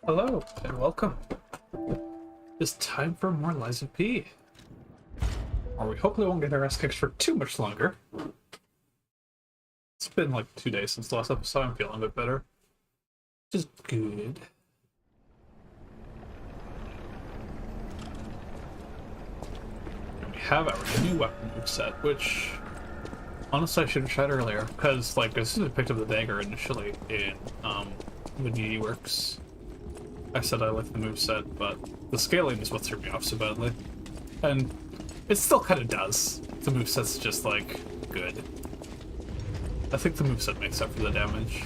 Hello, and welcome. It's time for more Lies of P. Or we hopefully won't get our ass kicked for too much longer. It's been like 2 days since the last episode. I'm feeling a bit better. Which is good. And we have our new weapon moveset, which honestly I should have tried earlier, because like as soon as I picked up the dagger initially in the DD Works, I said I like the moveset, but the scaling is what threw me off so badly. And it still kind of does. The moveset's just, like, good. I think the moveset makes up for the damage.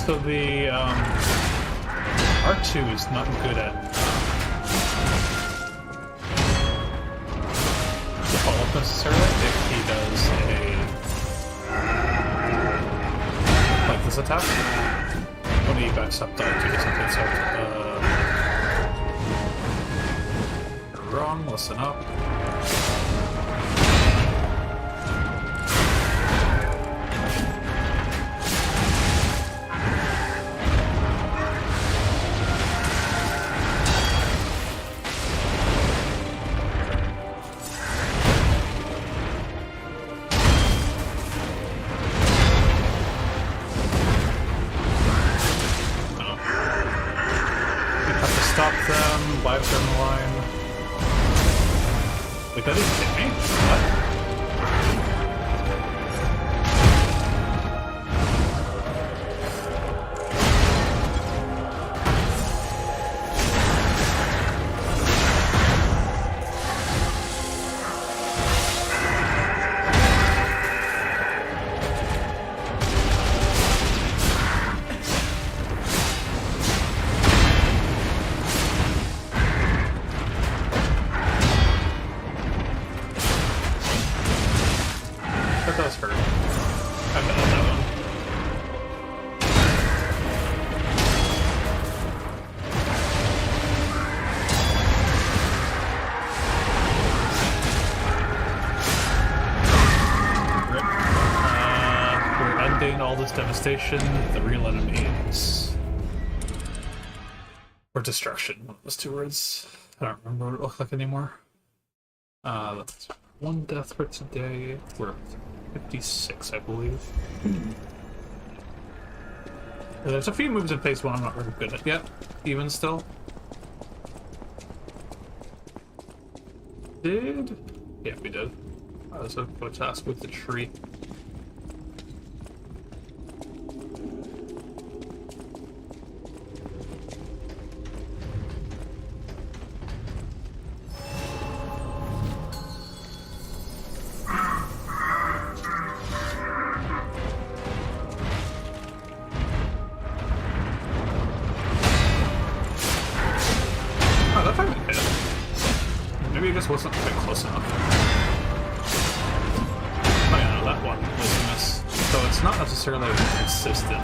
So the R2 is not good at the follow-up necessarily. If he does a like this attack, when he backs up, the R2 doesn't face up. You're wrong. Listen up. Stop them, live them the line. Wait, that didn't hit me? What? That does hurt. I've been on that one. Rip. We're ending all this devastation. The real enemy is... or destruction. One of those two words. I don't remember what it looked like anymore. That's one death for today. We're at 56, I believe. There's a few moves in phase 1 I'm not really good at yet, even still. Yeah, we did. There's a task with the tree. Maybe it just wasn't quite close enough. Oh yeah, no, that one was a miss. So it's not necessarily consistent.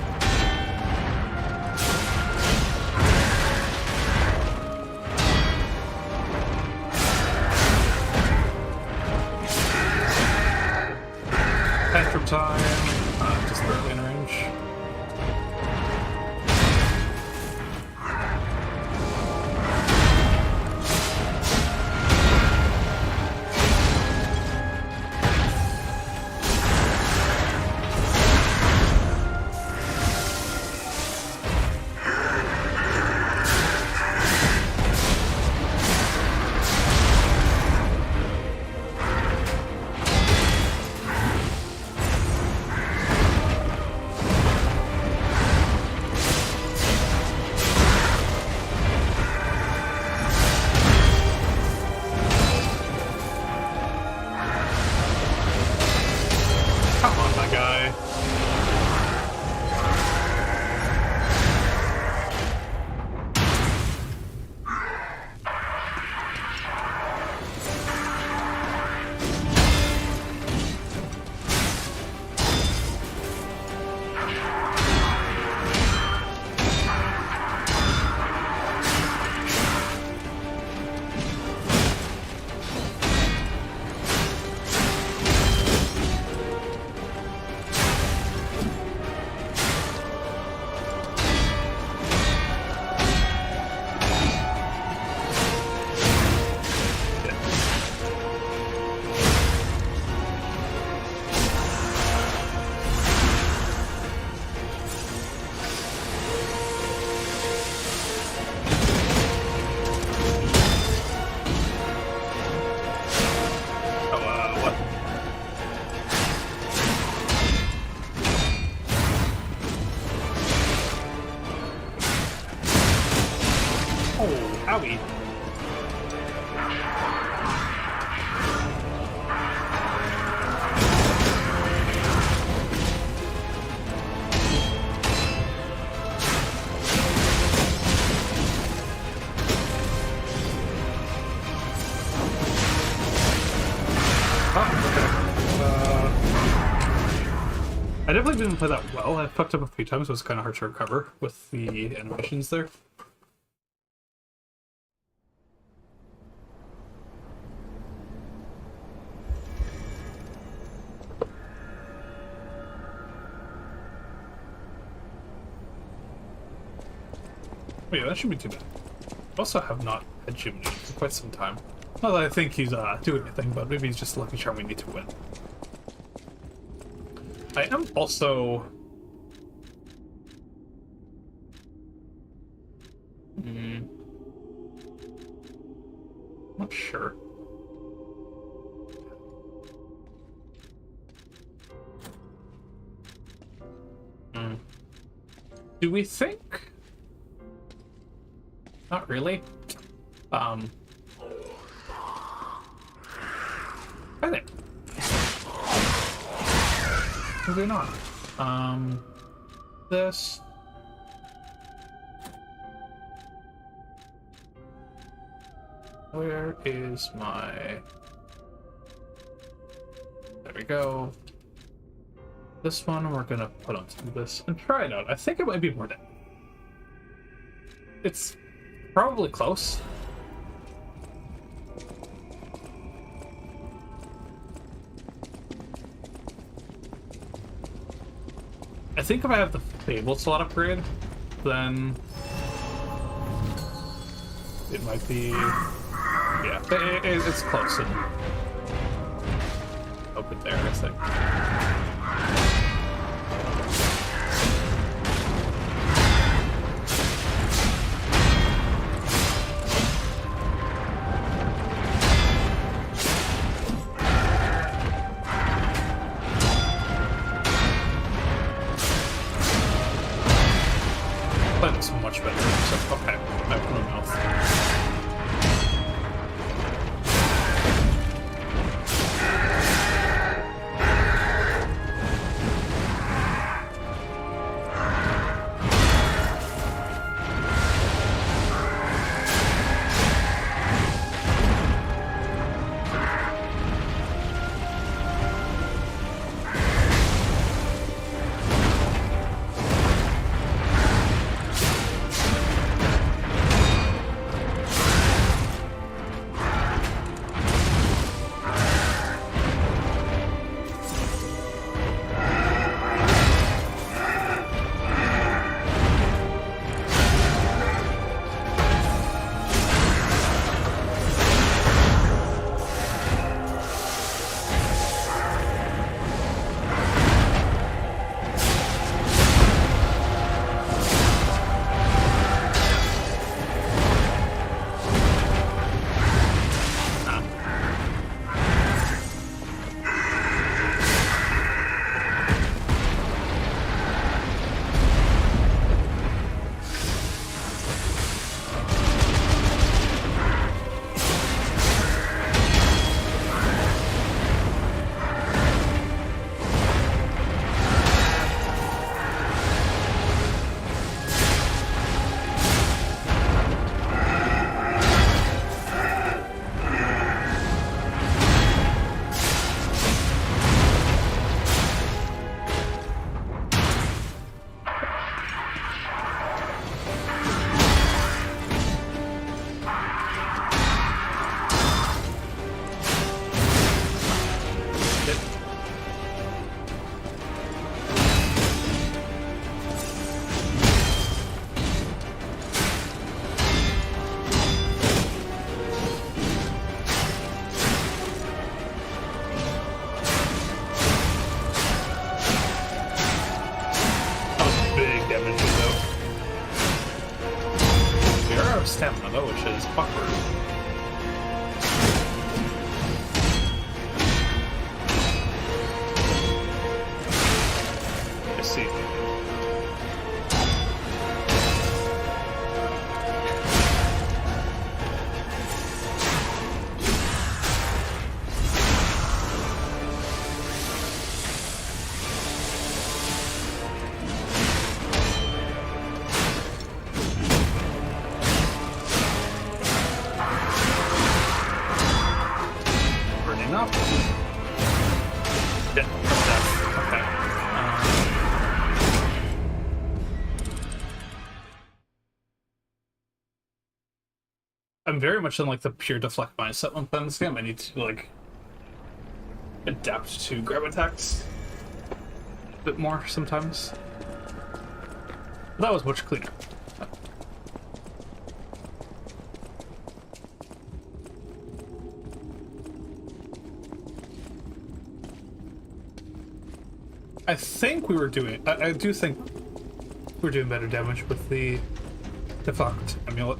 Tantrum time, just barely in range. Owie. I definitely didn't play that well. I fucked up a few times, so it's kind of hard to recover with the animations there. Oh yeah, that shouldn't be too bad. I also have not had Jiminy for quite some time. Not that I think he's doing anything, but maybe he's just a lucky charm we need to win. I am also... Not sure. Do we think? Not really. I think. Maybe not. This. Where is my... There we go. This one we're gonna put onto this and try it out. I think it might be more than... It's probably close. I think if I have the Fable slot upgrade, then it might be... Yeah, it's close. And open there, I think. That's much better. So, okay, I have no mouth. Stamina though, which is awkward. I see. I'm very much in like the pure deflect mindset when playing this game. I need to like adapt to grab attacks a bit more sometimes. But that was much cleaner. I think we were doing. I do think we're doing better damage with the deflect amulet.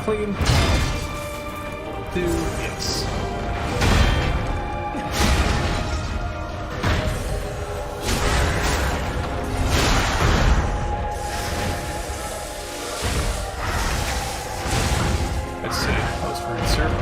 Clean. Do yes. Let's see. That was for insert.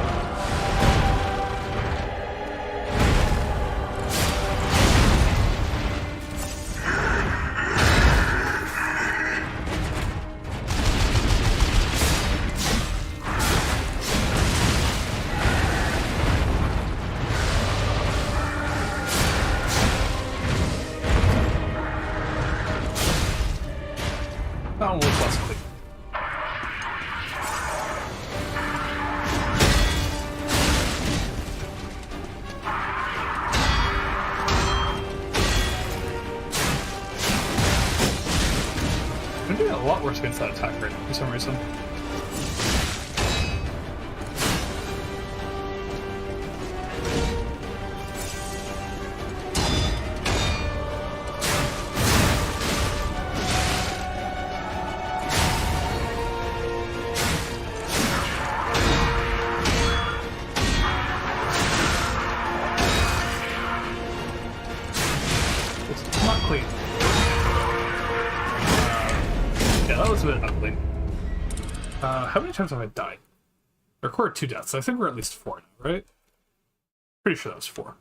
That one was less clean. I'm doing a lot worse against that attack rate for some reason. It's not clean. Yeah, that was a bit ugly. How many times have I died? I recorded 2 deaths. I think we're at least 4 now, right? Pretty sure that was 4.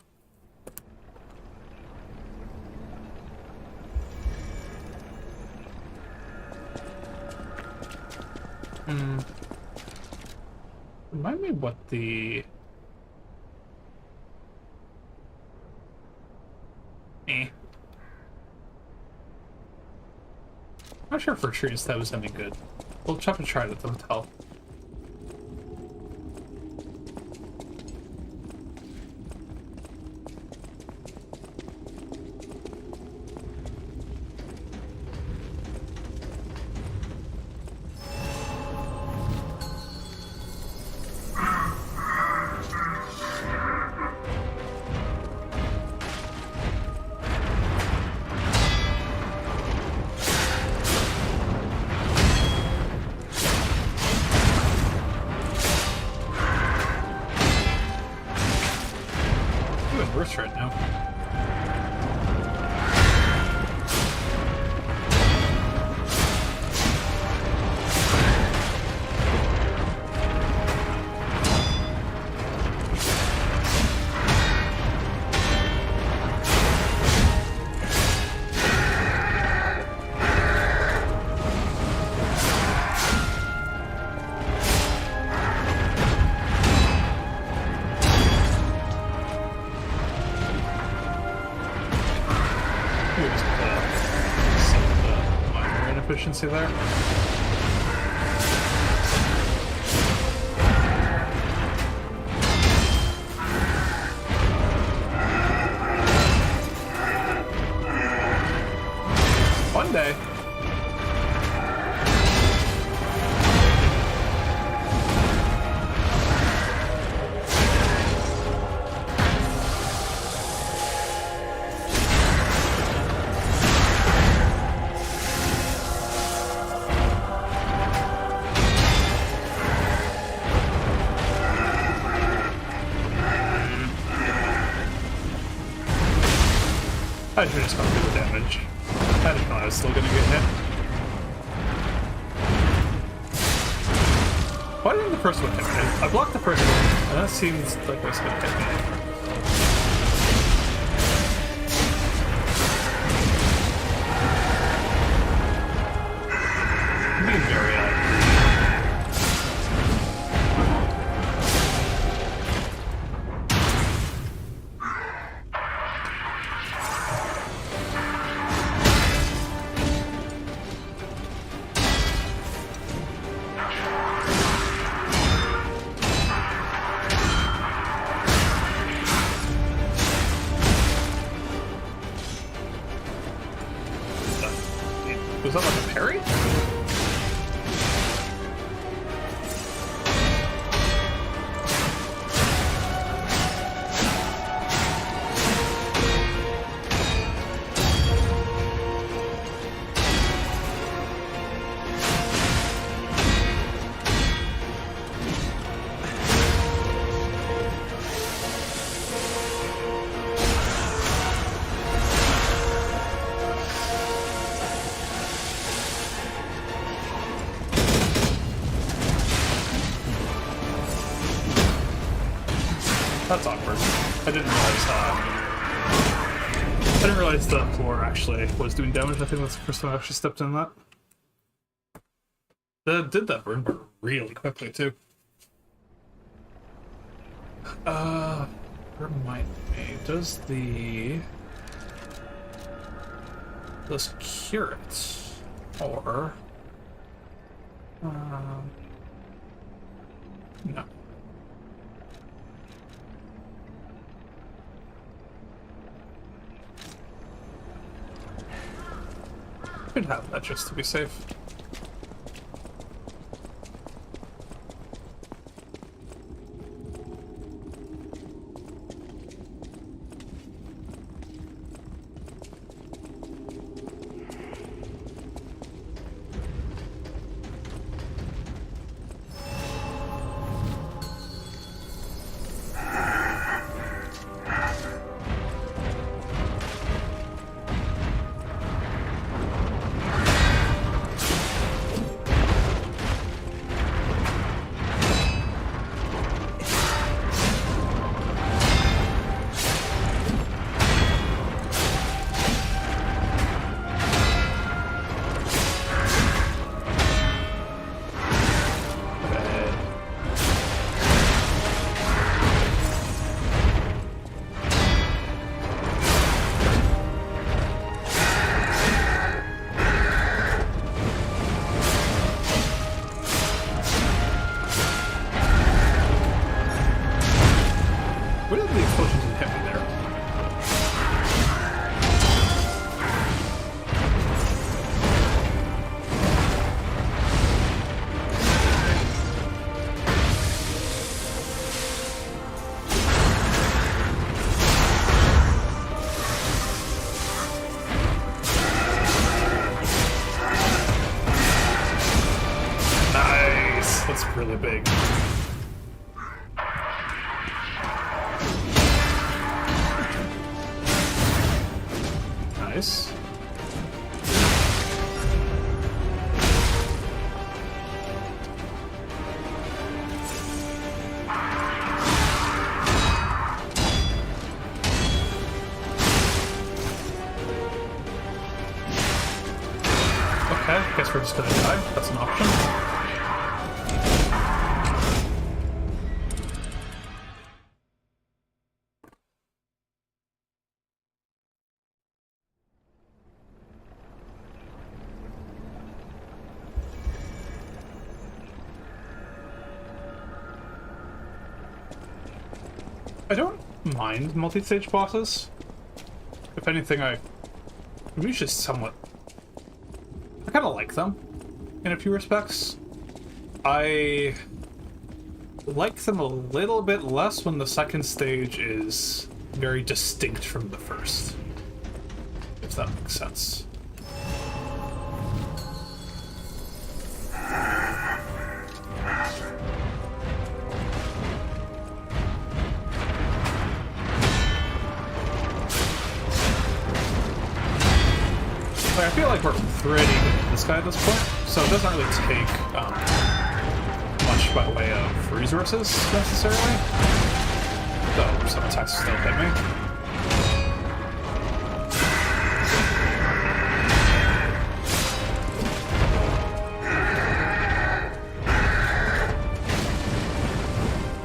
Remind me what the... I'm not sure if Retreat that was any good. We'll chop and try it at the hotel. Worse right now. Minor inefficiency there. I should just gone through the damage. I didn't know I was still gonna get hit. Why didn't the first one hit me? I blocked the first one, and that seems like it was gonna hit me. I'm being very Was that like a parry? That's awkward. I didn't realize the floor actually was doing damage. I think that's the first time I actually stepped in that. That did that burn really quickly too. Remind me, does cure it? Or no. Could have that just to be safe. That's really big. Nice. Okay, guess we're just gonna die. That's an option. I don't mind multi-stage bosses. If anything, I'm usually somewhat... I kind of like them, in a few respects. I like them a little bit less when the second stage is very distinct from the first. If that makes sense. this guy at this point, so it doesn't really take much by way of resources necessarily. Though some attacks still hit me.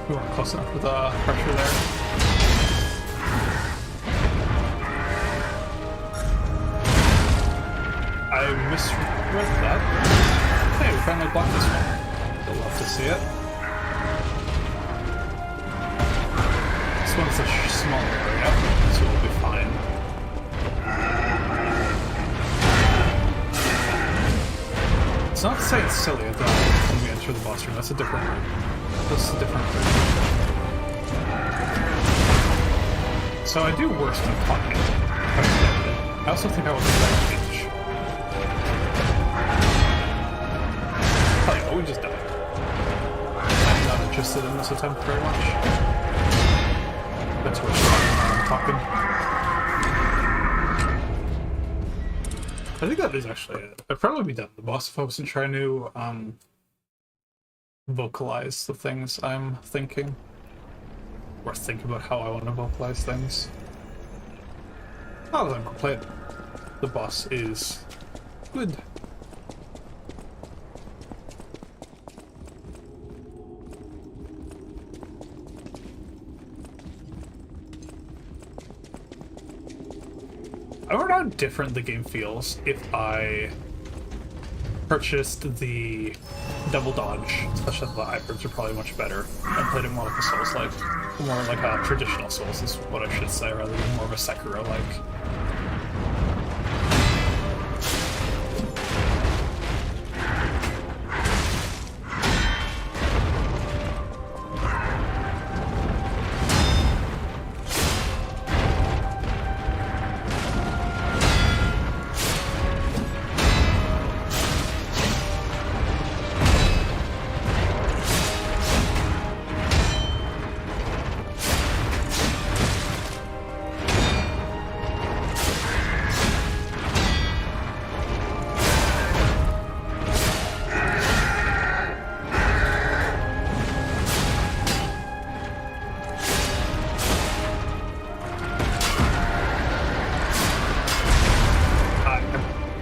We weren't close enough with the pressure there. I misread that. Hey, we finally blocked this one. I'd love to see it. This one's a small area, so we'll be fine. It's not to say it's silly at all when we enter the boss room. That's a different room. That's a different room. So I do worse than talking. I also think I was a better speech. Oh yeah, we just died. I'm not interested in this attempt very much. That's where I'm talking. I think that is actually it. I'd probably be done with the boss if I wasn't trying to vocalize the things I'm thinking. Or think about how I want to vocalize things. Not that I'm complaining. The boss is good. I wonder how different the game feels if I purchased the double dodge, especially the hybrids are probably much better, and played it more like a Souls-like. More like a traditional Souls is what I should say, rather than more of a Sekiro-like.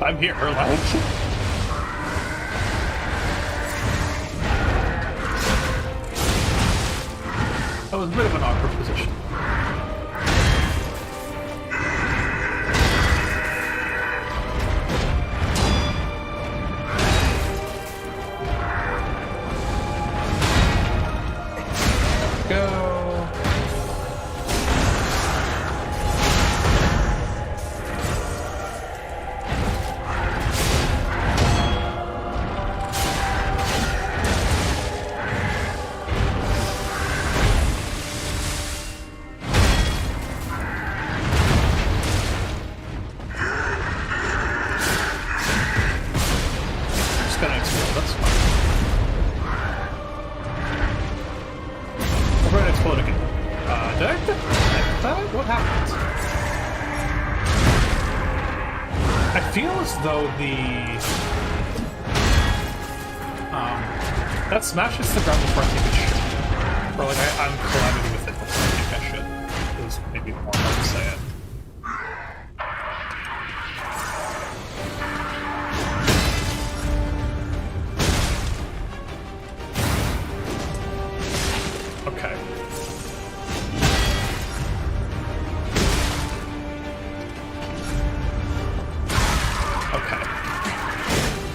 I'm here, like. That was a bit of an awkward position. Go. Though that smashes the ground before I think it should. Or like I'm colliding with it before I think I should. It was maybe more hard to say it. Okay.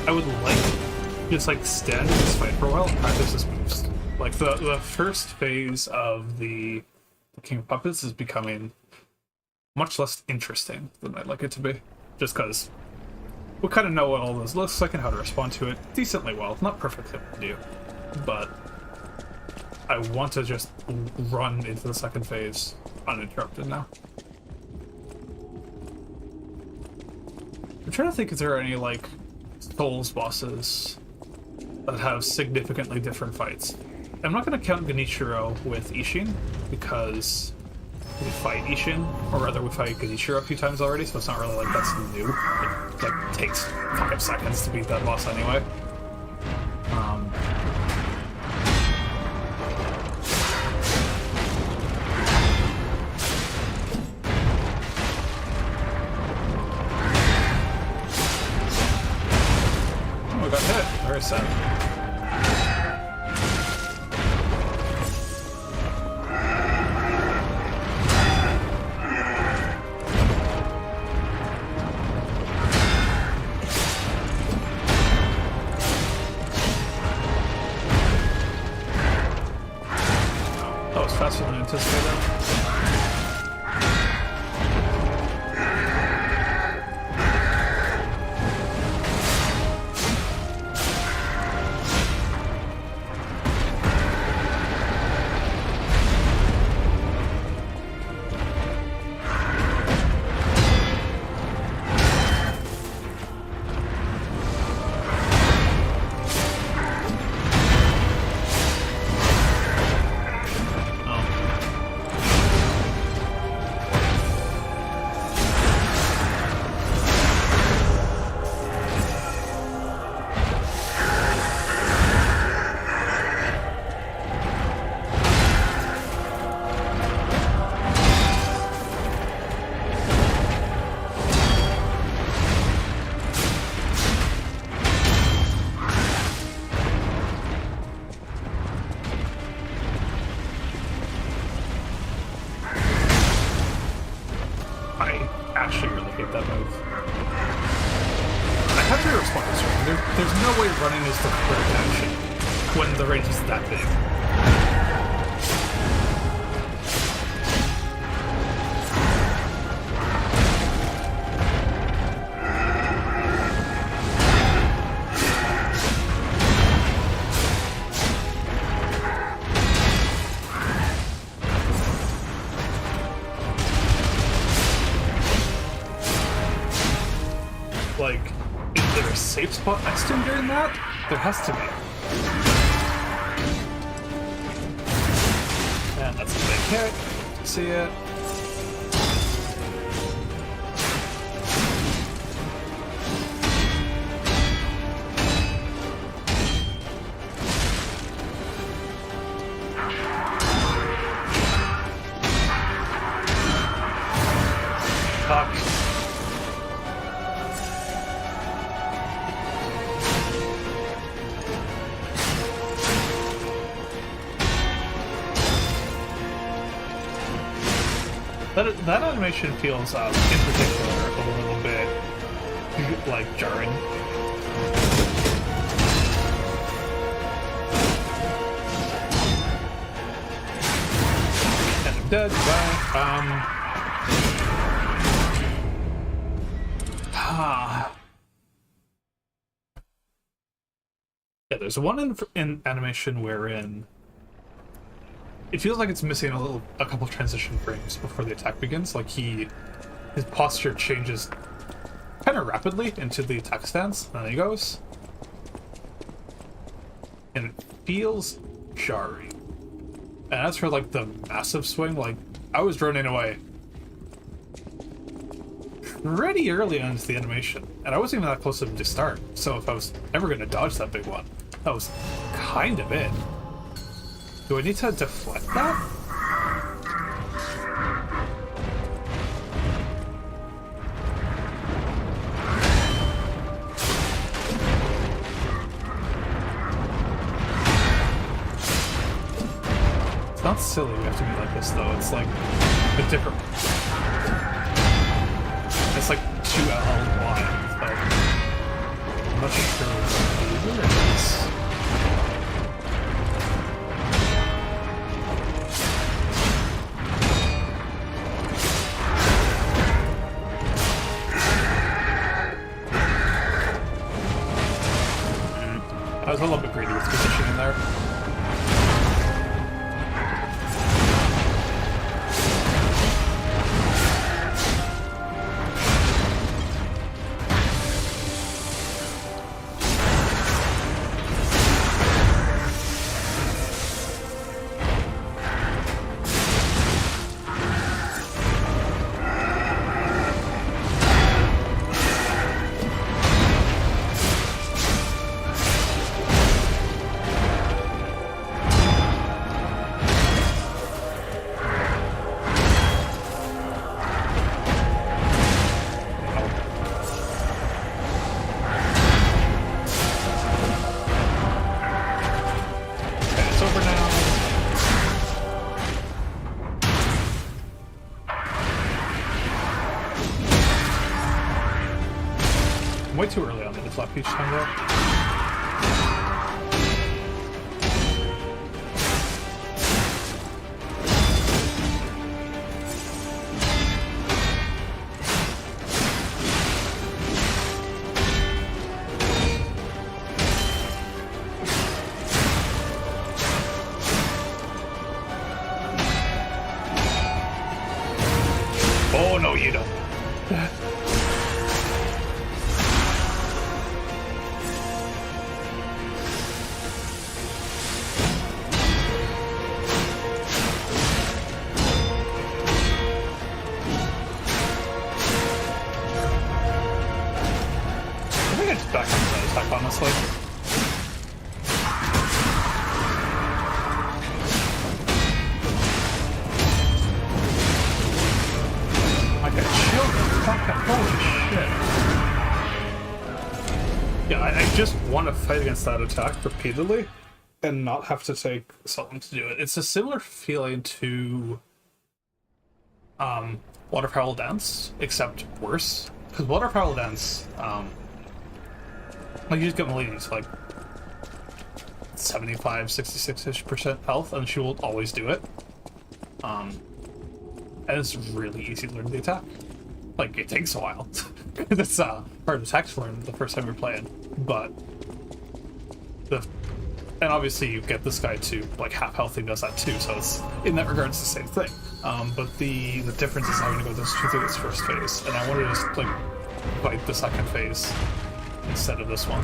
I would like to just like stand in this fight for a while and practice this moves. Like the first phase of the King of Puppets is becoming much less interesting than I'd like it to be. Just because we kind of know what all this looks like and how to respond to it decently well. Not perfectly do, but I want to just run into the second phase uninterrupted now. I'm trying to think if there are any like Souls bosses that have significantly different fights. I'm not going to count Genichiro with Ishin because we fight Ishin, or rather we fight Genichiro a few times already, so it's not really like that's new. It like takes 5 seconds to beat that boss anyway. Oh, we got hit. Very sad. Faster than anticipated. Actually really hate that move. I have to respond to this one. There's no way running is the correct action when the range is that big. Like, is there a safe spot next to him during that? There has to be. And that's a big hit. See it. Fuck. That animation feels, in particular, a little bit, like, jarring. And I'm dead, bye. Yeah, there's one in animation wherein it feels like it's missing a couple transition frames before the attack begins. Like his posture changes kind of rapidly into the attack stance, and then he goes. And it feels jarring. And as for like the massive swing, like I was running away pretty early into the animation, and I wasn't even that close to him to start. So if I was ever going to dodge that big one, that was kind of it. Do I need to deflect that? It's not silly we have to be like this though, it's like a different... It's like 2L wide, so I'm not sure what it is. I was a little bit greedy with positioning there. way too early on the left each time though. Oh no, you don't. I think I just back into that attack, honestly. Like a shield, holy shit. Yeah, I just want to fight against that attack repeatedly and not have to take something to do it. It's a similar feeling to Water Parallel Dance, except worse. Because Water Parallel Dance, like you just get Melody to like 75, 66-ish% health, and she will always do it. And it's really easy to learn the attack. Like, it takes a while. It's hard attack to learn the first time you're playing, but and obviously you get this guy to like half health, he does that too, so it's in that regard it's the same thing. But the difference is having to go through this first phase, and I wanted to just like fight the second phase instead of this one.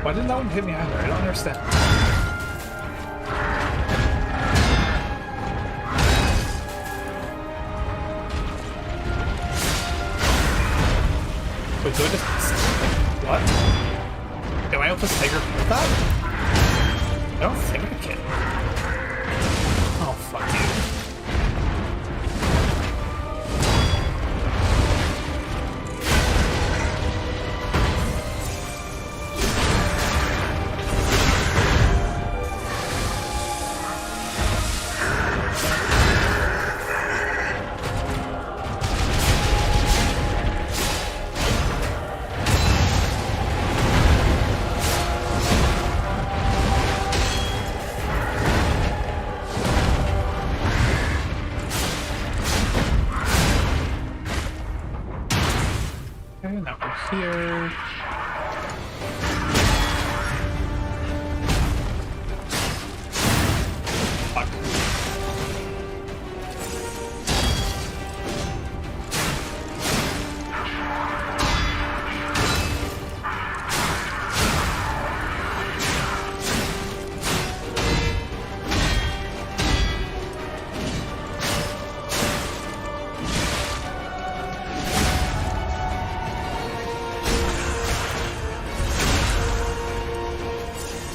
Why didn't that one hit me either? I don't understand. Wait, do I just... What? Am I able to stagger with that? I don't think I can. Oh, fuck you. Okay, now we're here. Fuck.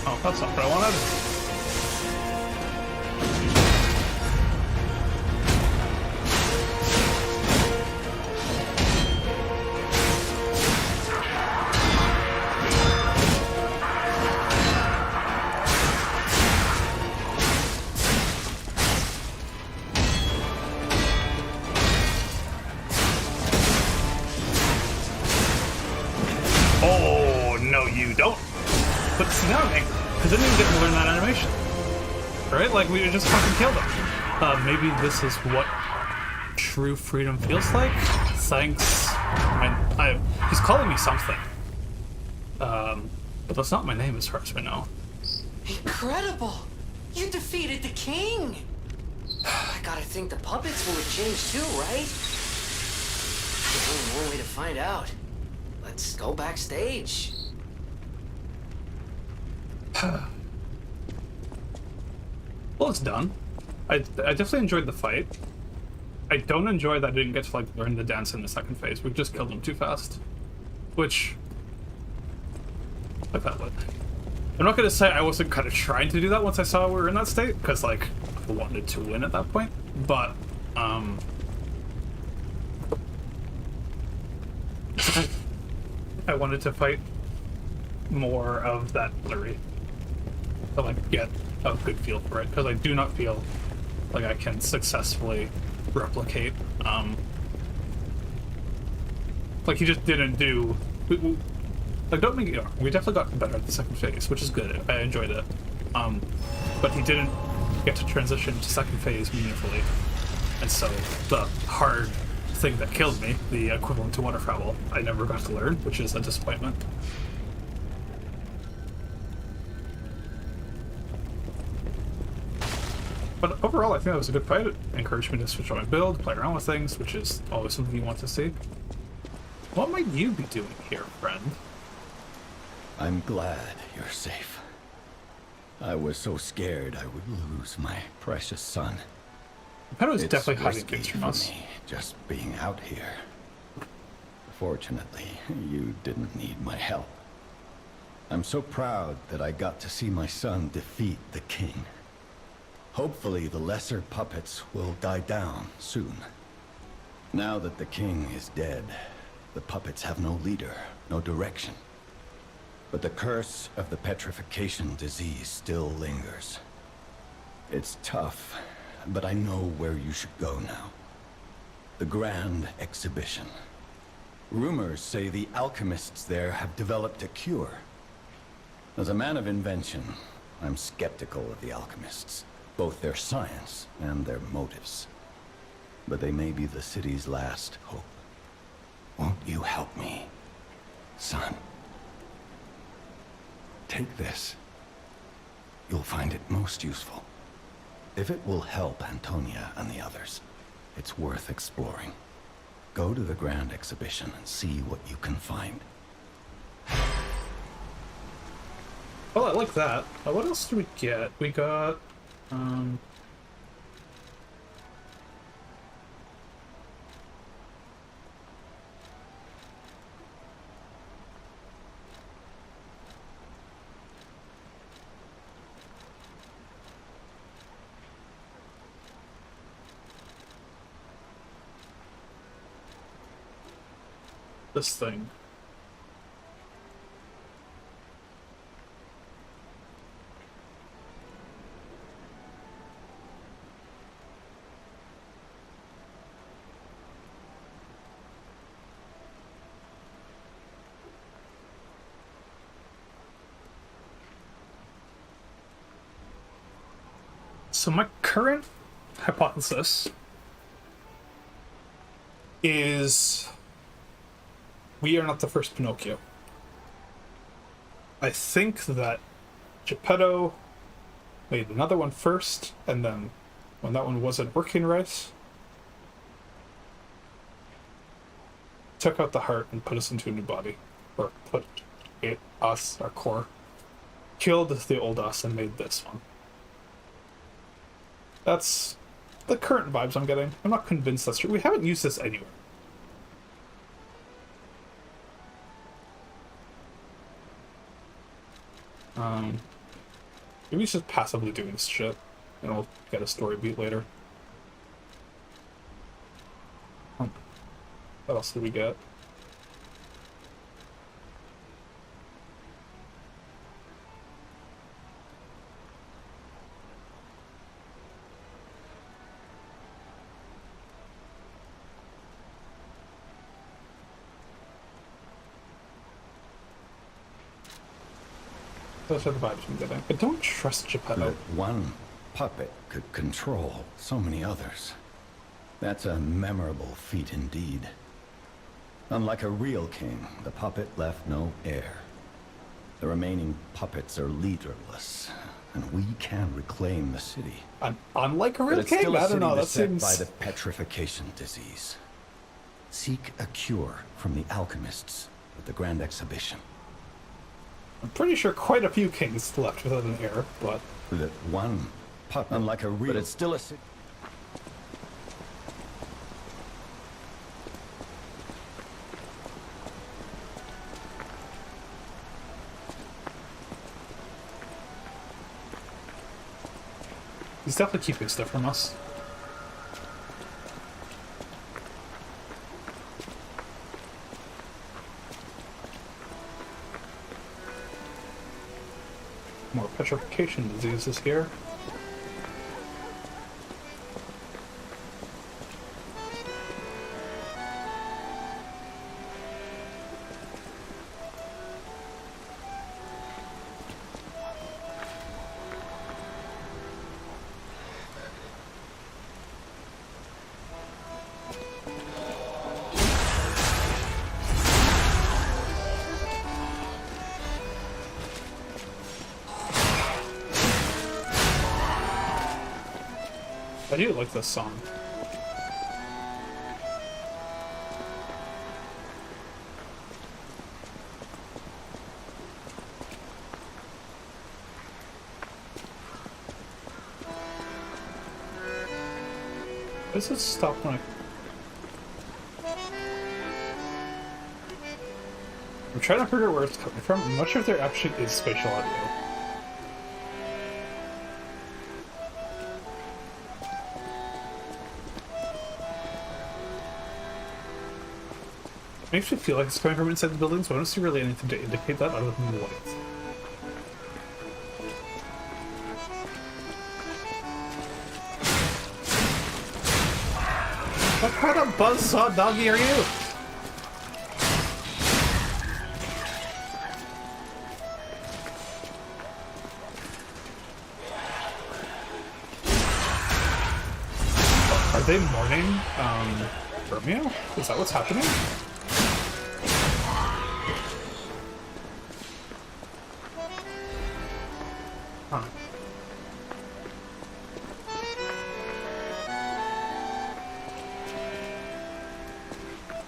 Oh, that's not what I wanted. Oh, no, you don't. But it's another thing, because I didn't even get to learn that animation. Right? Like, we just fucking killed him. Maybe this is what true freedom feels like? Thanks. He's calling me something. But that's not my name as far as we know. Incredible! You defeated the king! I gotta think the puppets will have changed too, right? There's only one way to find out. Let's go backstage. Well, it's done. I definitely enjoyed the fight. I don't enjoy that I didn't get to like learn the dance in the second phase. We just killed him too fast, which like that would. I'm not gonna say I wasn't kind of trying to do that once I saw we were in that state, because like I wanted to win at that point, but I wanted to fight more of that blurry to like get a good feel for it, because I do not feel like I can successfully replicate like he just didn't do like, don't make it wrong, we definitely got better at the second phase, which is good. I enjoyed it, but he didn't get to transition to second phase meaningfully, and so the hard thing that killed me, the equivalent to waterfowl, I never got to learn, which is a disappointment. But overall, I think that was a good fight. It encouraged me to switch on my build, play around with things, which is always something you want to see. What might you be doing here, friend? I'm glad you're safe. I was so scared I would lose my precious son. Geppetto is It's definitely hiding risky things from for us. me, just being out here. Fortunately, you didn't need my help. I'm so proud that I got to see my son defeat the king. Hopefully the lesser puppets will die down soon. Now that the king is dead, the puppets have no leader, no direction. But the curse of the petrification disease still lingers. It's tough, but I know where you should go now. The Grand Exhibition. Rumors say the alchemists there have developed a cure. As a man of invention, I'm skeptical of the alchemists, both their science and their motives. But they may be the city's last hope. Won't you help me, son? Take this. You'll find it most useful. If it will help Antonia and the others, it's worth exploring. Go to the Grand Exhibition and see what you can find. Well, I like that. What else do we get? We got, this thing. So my current hypothesis is we are not the first Pinocchio. I think that Geppetto made another one first, and then when that one wasn't working right, took out the heart and put us into a new body. Or put it, us, our core. Killed the old us and made this one. That's the current vibes I'm getting. I'm not convinced that's true. We haven't used this anywhere. Maybe he's just passively doing this shit, and I'll get a story beat later. What else did we get? Those are the vibes I'm getting. I don't trust Geppetto. That one puppet could control so many others. That's a memorable feat indeed. Unlike a real king, the puppet left no heir. The remaining puppets are leaderless, and we can reclaim the city. Unlike a But real it's king? still a I don't city know, that beset seems... by the petrification disease. Seek a cure from the alchemists at the Grand Exhibition. I'm pretty sure quite a few kings left without an heir, but... That one puppet, unlike a real... But it's still a city... He's definitely keeping stuff from us. More petrification diseases here. I do like this song. Does it stop when I'm trying to figure out where it's coming from. I'm not sure if there actually is spatial audio. Makes me feel like it's coming from inside the building, so I don't see really anything to indicate that other than the light. What kind of buzzsaw doggy are you? Are they mourning, Romeo? Is that what's happening? Huh.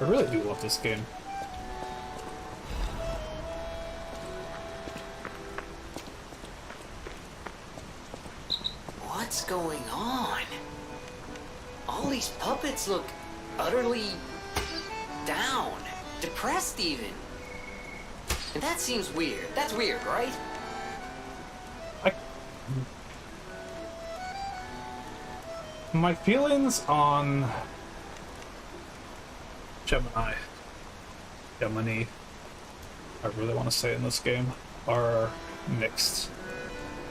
I really do love this game. What's going on? All these puppets look utterly down, depressed even. And that seems weird. That's weird, right? My feelings on Gemini, I really want to say in this game, are mixed.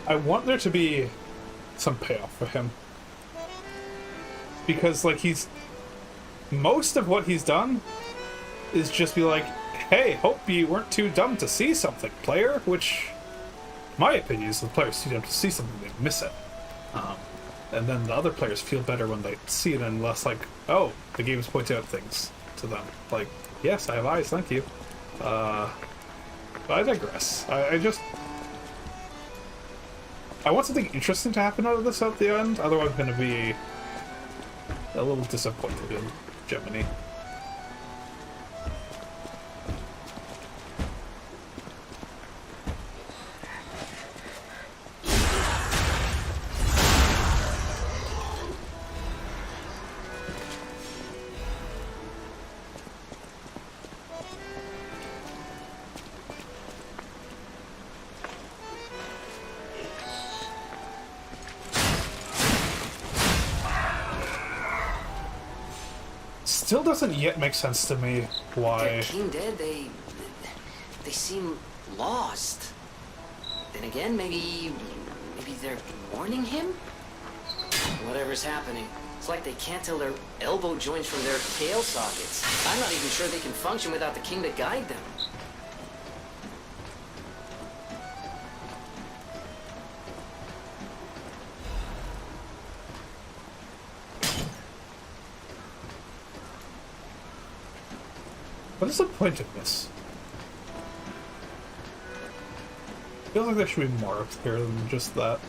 I want there to be some payoff for him. Because, like, most of what he's done is just be like, hey, hope you weren't too dumb to see something, player, which, my opinion is the player's too dumb to see something, they miss it. And then the other players feel better when they see it and less like, oh, the game is pointing out things to them. Like, yes, I have eyes, thank you. But I digress. I want something interesting to happen out of this at the end, otherwise I'm going to be a little disappointed in Gemini. Still doesn't yet make sense to me why. The king dead, they seem lost. Then again, maybe they're warning him? Whatever's happening, it's like they can't tell their elbow joints from their tail sockets. I'm not even sure they can function without the king to guide them. What is the point of this? Feels like there should be more up here than just that.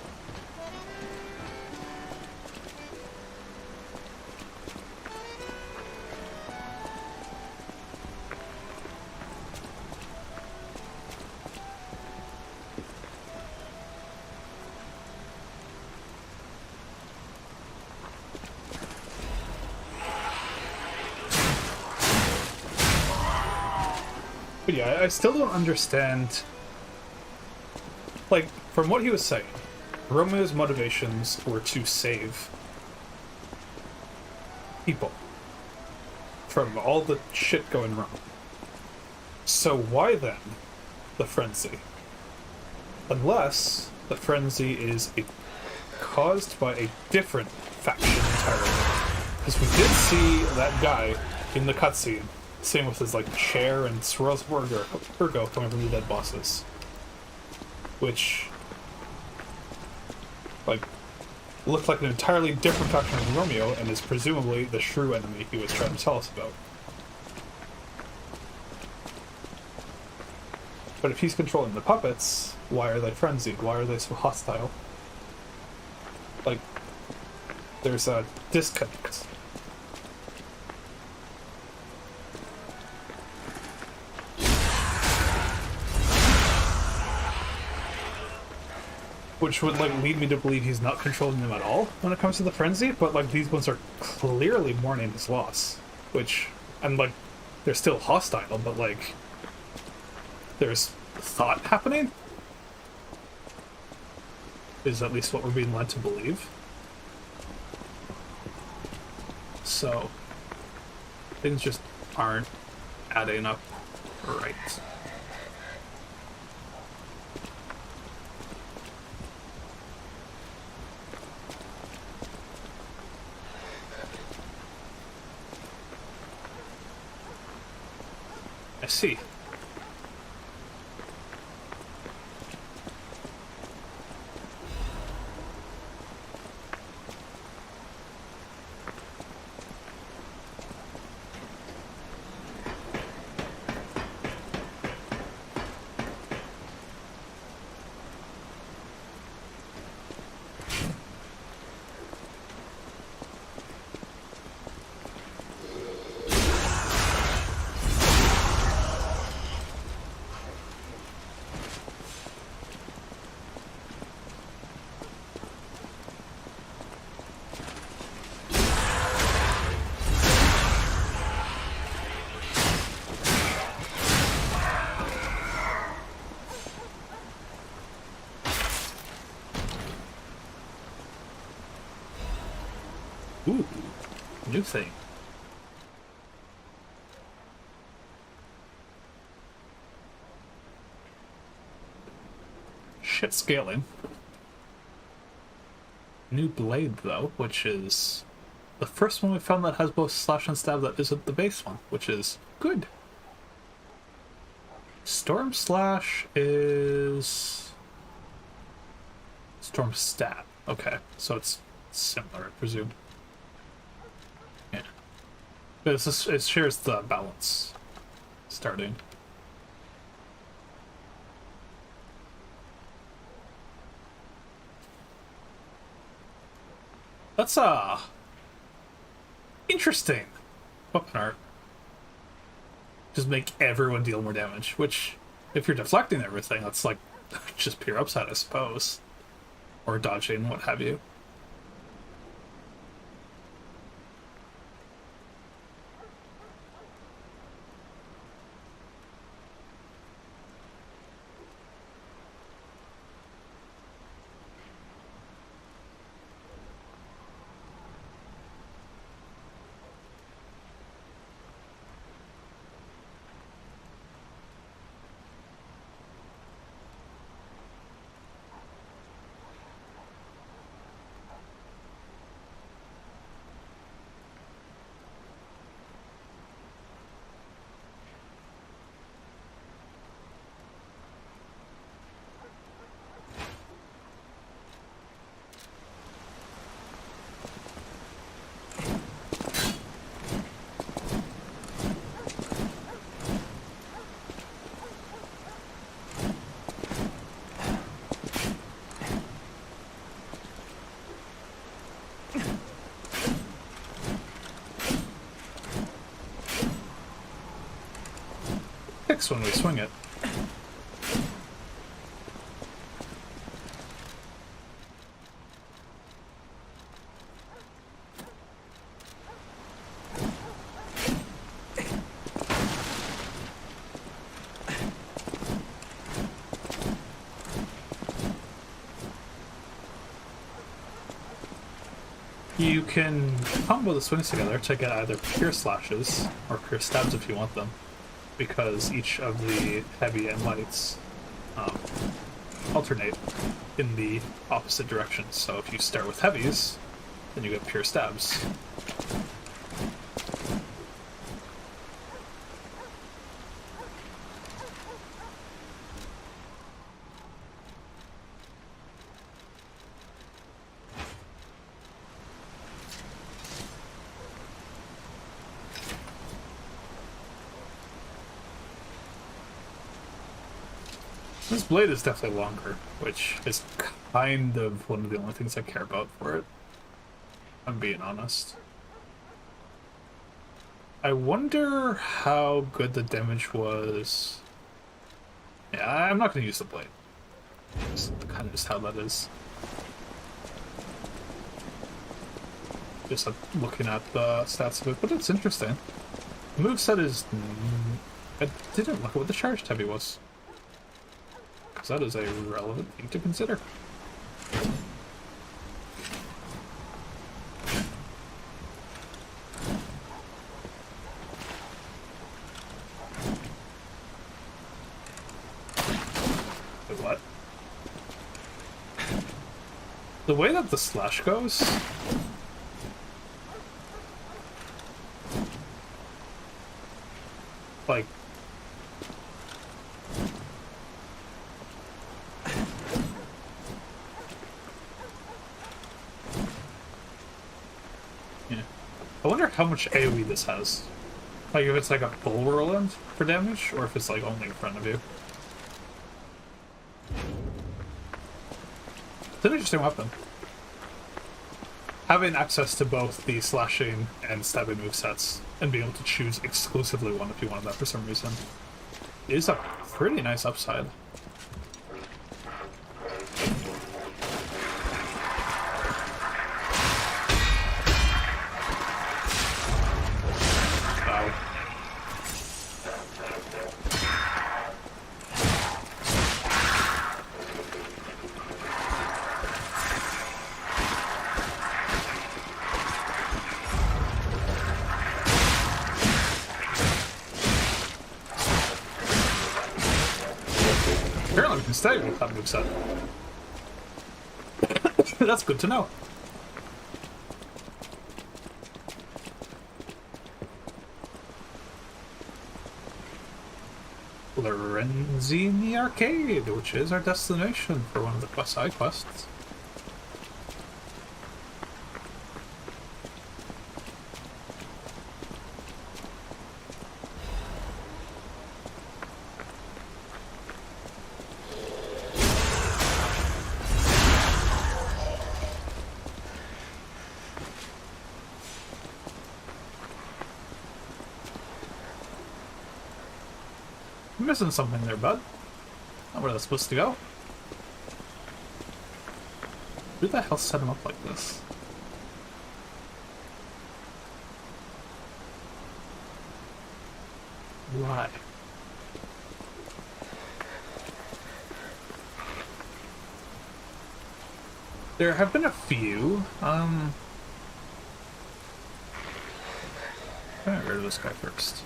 But yeah, I still don't understand. Like, from what he was saying, Romeo's motivations were to save people from all the shit going wrong. So why then the frenzy? Unless the frenzy is caused by a different faction entirely. Because we did see that guy in the cutscene, same with his like chair and swirls of Ergo coming from the dead bosses. Which like looked like an entirely different faction from Romeo and is presumably the shrew enemy he was trying to tell us about. But if he's controlling the puppets, why are they frenzied? Why are they so hostile? Like, there's a disconnect. Which would, like, lead me to believe he's not controlling them at all when it comes to the frenzy, but, like, these ones are clearly mourning his loss. Which, and, like, they're still hostile, but, like, there's thought happening? Is at least what we're being led to believe. So, things just aren't adding up right. I see. Ooh, new thing. Shit scaling. New blade, though, which is the first one we found that has both slash and stab that isn't the base one, which is good. Storm slash is storm stab. Okay, so it's similar, I presume. Yeah. It shares the balance starting. That's interesting weapon art. Just make everyone deal more damage, which if you're deflecting everything, that's like just pure upside, I suppose. Or dodging, what have you. When we swing it. You can combo the swings together to get either pure slashes or pure stabs if you want them, because each of the heavy and lights alternate in the opposite directions. So if you start with heavies, then you get pure stabs. This blade is definitely longer, which is kind of one of the only things I care about for it. I'm being honest. I wonder how good the damage was. Yeah, I'm not going to use the blade. It's kind of just how that is. Just looking at the stats of it, but it's interesting. The moveset is... I didn't look at what the charged heavy was. Because that is a relevant thing to consider. Wait, what? The way that the slash goes... like... yeah. I wonder how much AoE this has. Like if it's like a full whirlwind for damage, or if it's like only in front of you. It's an interesting weapon. Having access to both the slashing and stabbing movesets, and being able to choose exclusively one if you wanted that for some reason, is a pretty nice upside. Wow. Apparently we can stay with that moveset. That's good to know. Lorenzini Arcade, which is our destination for one of the side quests. I'm missing something there, bud. Not where that's supposed to go. Who the hell set him up like this? Why? There have been a few. I'm gonna get rid of this guy first.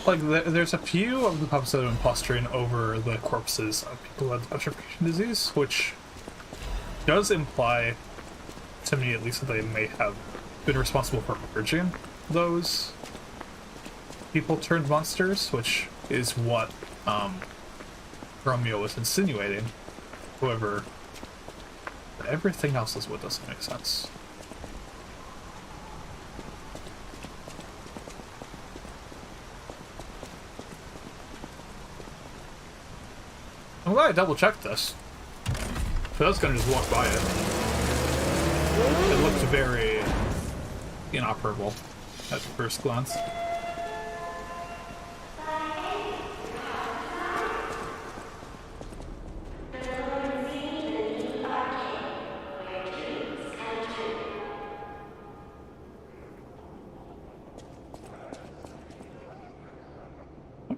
Like, there's a few of the puppets that have been posturing over the corpses of people with petrification disease, which does imply, to me at least, that they may have been responsible for purging those people turned monsters, which is what Romeo was insinuating. However, everything else is what doesn't make sense. I'm glad I double-checked this. I was gonna just walk by it. It looked very inoperable at first glance.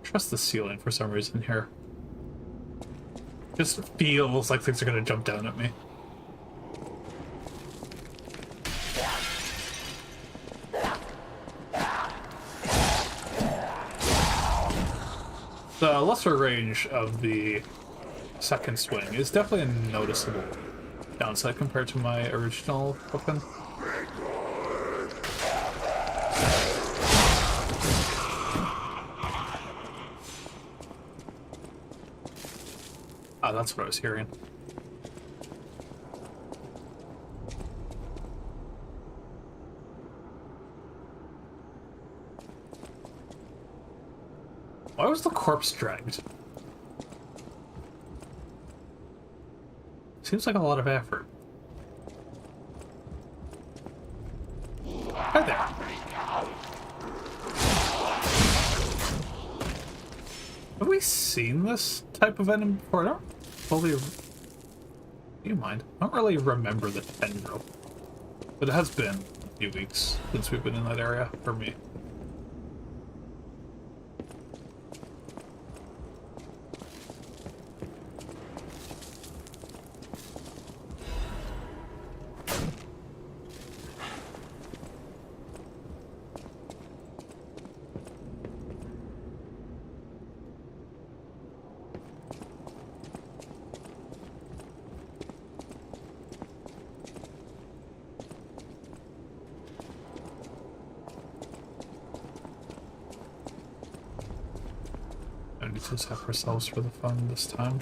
Trust the ceiling for some reason here. Just feels like things are gonna jump down at me. The lesser range of the second swing is definitely a noticeable downside compared to my original weapon. Ah, that's what I was hearing. Why was the corpse dragged? Seems like a lot of effort. Hi there. Have we seen this type of enemy before? I don't fully... Do you mind? I don't really remember the tendril. But it has been a few weeks since we've been in that area, for me. To set ourselves for the fun this time.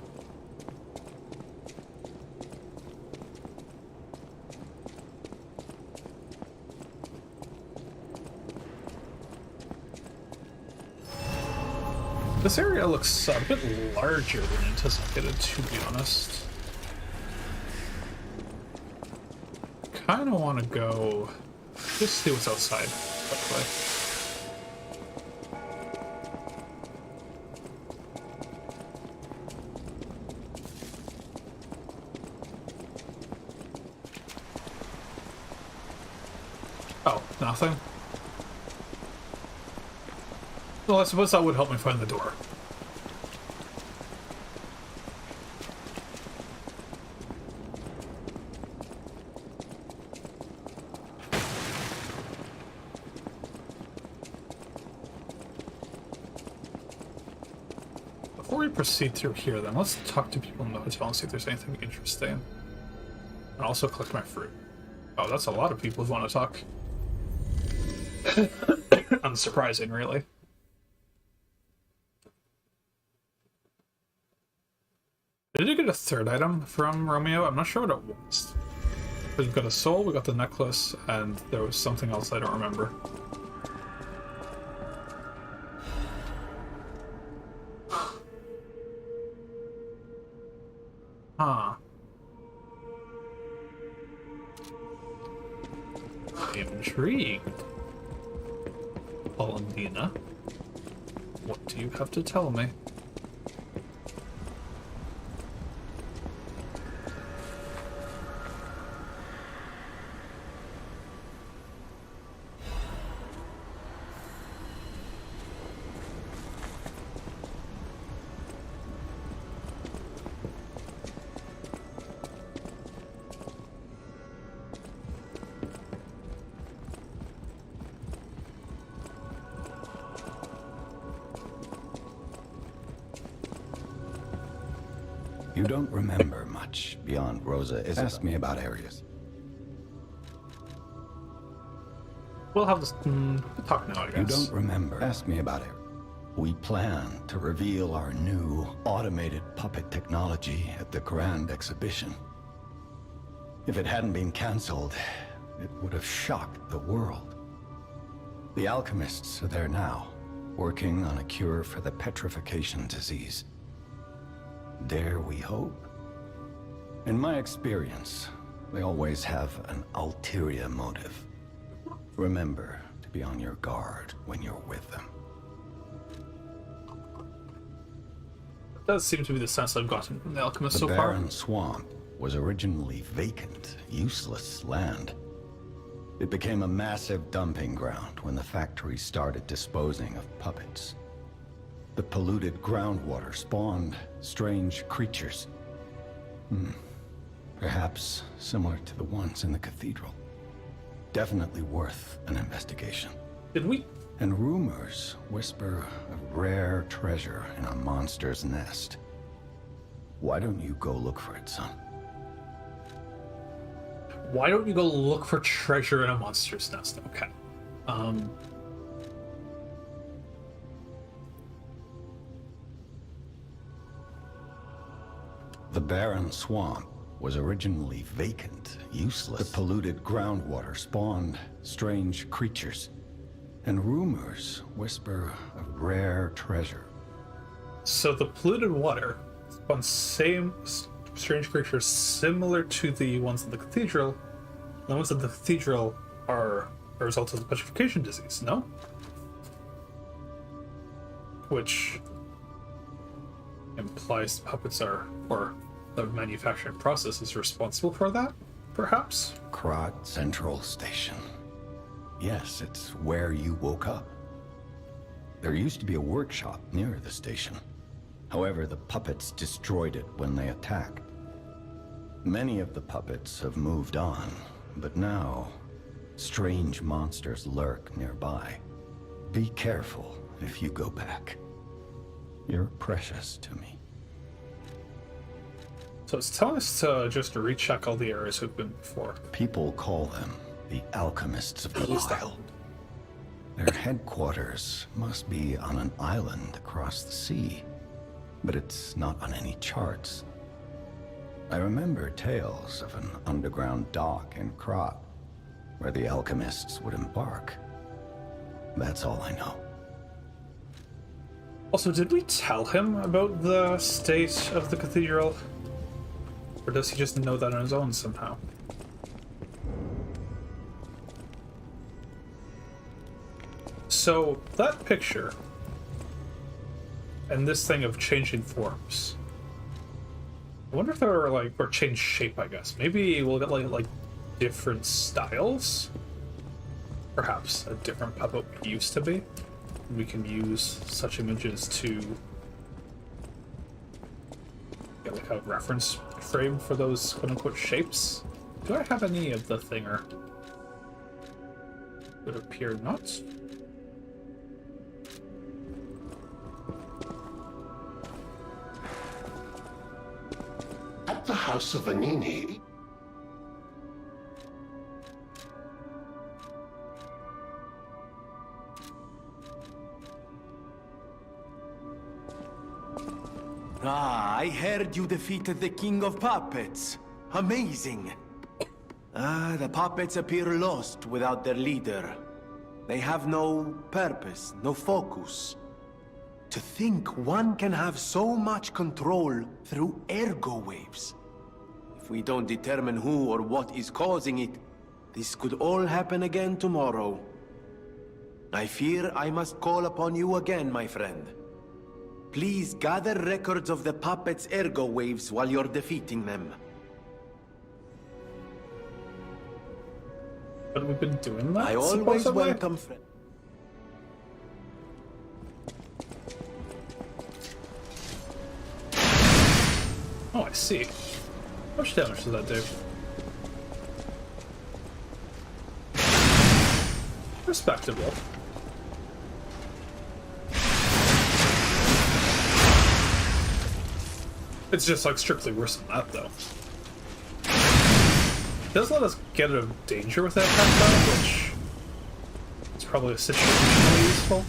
This area looks a bit larger than anticipated, to be honest. Kind of want to go just see what's outside, by the way. Oh, nothing? Well, I suppose that would help me find the door. Before we proceed through here, then, let's talk to people in the hotel and see if there's anything interesting. And also collect my fruit. Oh, that's a lot of people who want to talk. Unsurprising, really. Did you get a third item from Romeo? I'm not sure what it was. We've got a soul, we got the necklace, and there was something else I don't remember. Huh. Intrigued. Paulina, what do you have to tell me? You don't remember much beyond Rosa Isabel. Ask me about Arius. We'll have this talk now, I guess. You don't remember. Ask me about it. We plan to reveal our new automated puppet technology at the Grand Exhibition. If it hadn't been cancelled, it would have shocked the world. The alchemists are there now, working on a cure for the petrification disease. Dare we hope? In my experience, they always have an ulterior motive. Remember to be on your guard when you're with them. That does seem to be the sense I've gotten from the alchemist so The far. barren swamp was originally vacant, useless land. It became a massive dumping ground when the factory started disposing of puppets. The polluted groundwater spawned strange creatures. Perhaps similar to the ones in the cathedral. Definitely worth an investigation. Did we? And rumors whisper of rare treasure in a monster's nest. Why don't you go look for it, son? Why don't you go look for treasure in a monster's nest? Okay. The barren swamp was originally vacant, useless. The polluted groundwater spawned strange creatures. And rumors whisper of rare treasure. So the polluted water spawned same strange creatures similar to the ones in the cathedral. The ones in the cathedral are a result of the petrification disease, no? Which implies the puppets are, or the manufacturing process is responsible for that, perhaps? Krat Central Station. Yes, it's where you woke up. There used to be a workshop near the station. However, the puppets destroyed it when they attacked. Many of the puppets have moved on, but now, strange monsters lurk nearby. Be careful if you go back. You're precious to me. So it's telling us to just recheck all the areas we've been before. People call them the Alchemists of the Wild. Their headquarters must be on an island across the sea, but it's not on any charts. I remember tales of an underground dock in Krat, where the alchemists would embark. That's all I know. Also, did we tell him about the state of the cathedral? Or does he just know that on his own somehow? So, that picture, and this thing of changing forms, I wonder if there are, like, or change shape, I guess. Maybe we'll get, like different styles? Perhaps a different puppet used to be. We can use such images to get, like, a reference frame for those quote-unquote shapes. Do I have any of the thinger? Would appear not. At the House of Vanini. Ah, I heard you defeated the King of Puppets. Amazing. The puppets appear lost without their leader. They have no purpose, no focus. To think one can have so much control through ergo waves. If we don't determine who or what is causing it, this could all happen again tomorrow. I fear I must call upon you again, my friend. Please gather records of the puppets' ergo waves while you're defeating them. But we've been doing that, I always supposedly? welcome friends. Oh, I see. How much damage does that do? Respectable. It's just, like, strictly worse than that, though. It does let us get out of danger with that attack, which is probably situationally useful.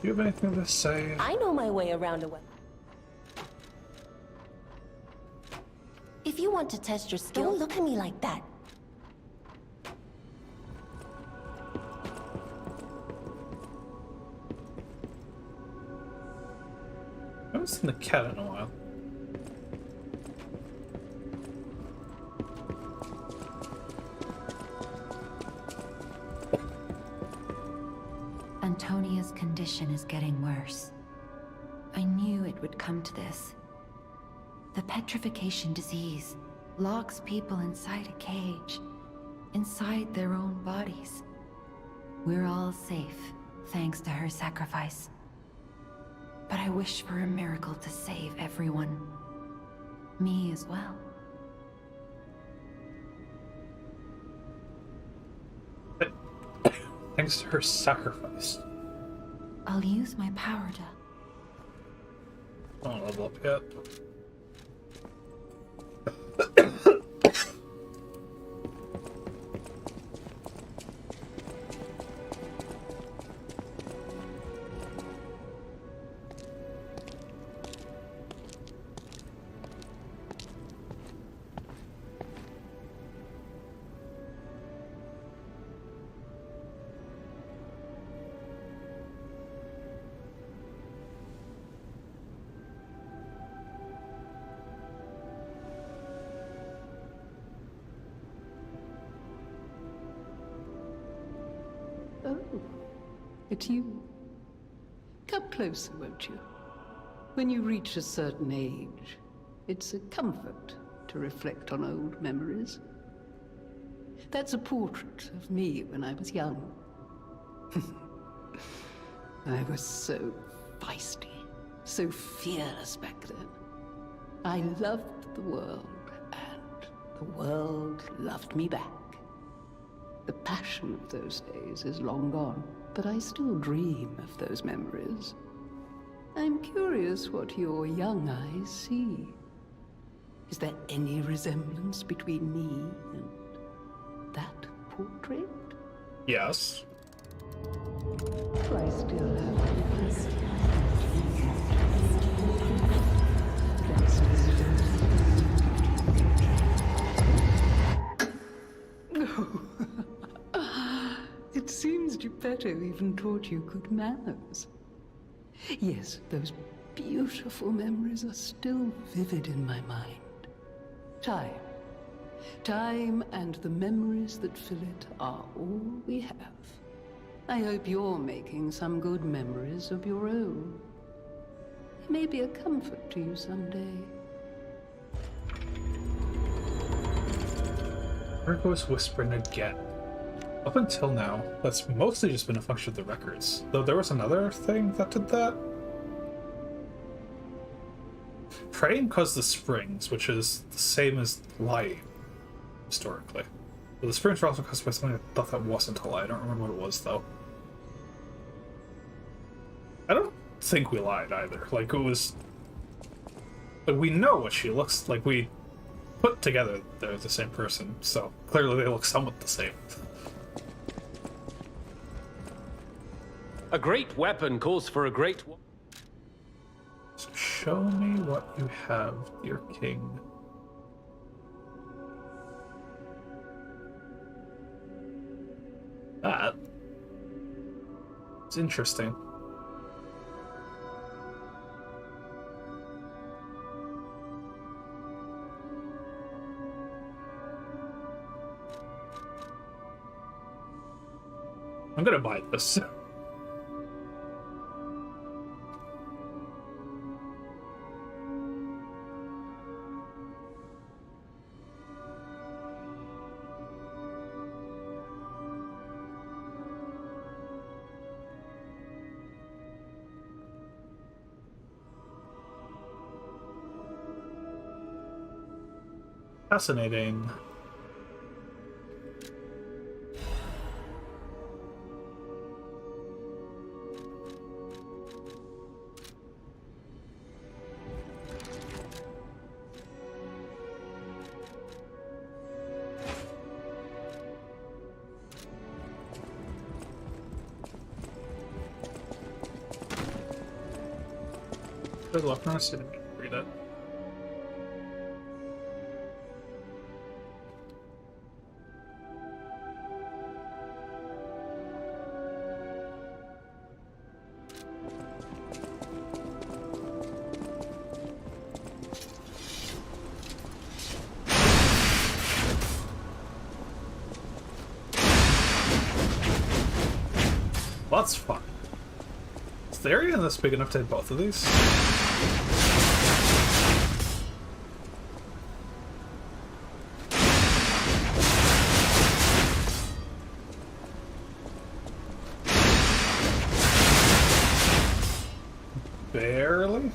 Do you have anything to say? I know my way around a weapon. If you want to test your skill, don't look at me like that. I haven't seen the cat in a while. Antonia's condition is getting worse. I knew it would come to this. The petrification disease locks people inside a cage, inside their own bodies. We're all safe, thanks to her sacrifice. But I wish for a miracle to save everyone. Me as well. Thanks to her sacrifice. I'll use my power to... I don't level up yet. Oh, it's you. Come closer, won't you? When you reach a certain age, it's a comfort to reflect on old memories. That's a portrait of me when I was young. I was so feisty, so fearless back then. I loved the world, and the world loved me back. The passion of those days is long gone, but I still dream of those memories. I'm curious what your young eyes see. Is there any resemblance between me and that portrait? Yes. Do I still have It seems Geppetto even taught you good manners. Yes, those beautiful memories are still vivid in my mind. Time. Time and the memories that fill it are all we have. I hope you're making some good memories of your own. It may be a comfort to you someday. Virgo's whispering again. Up until now, that's mostly just been a function of the records. Though there was another thing that did that. Praying caused the springs, which is the same as lying, historically. But the springs were also caused by something I thought that wasn't a lie. I don't remember what it was, though. I don't think we lied, either. Like, it was... Like, we know what she looks like. We put together they're the same person, so clearly they look somewhat the same. A great weapon calls for a great... So show me what you have, dear king. That... It's interesting. I'm gonna buy this. Fascinating. Good luck, no, I didn't read it. that's fun. Is the area in this big enough to hit both of these? Barely?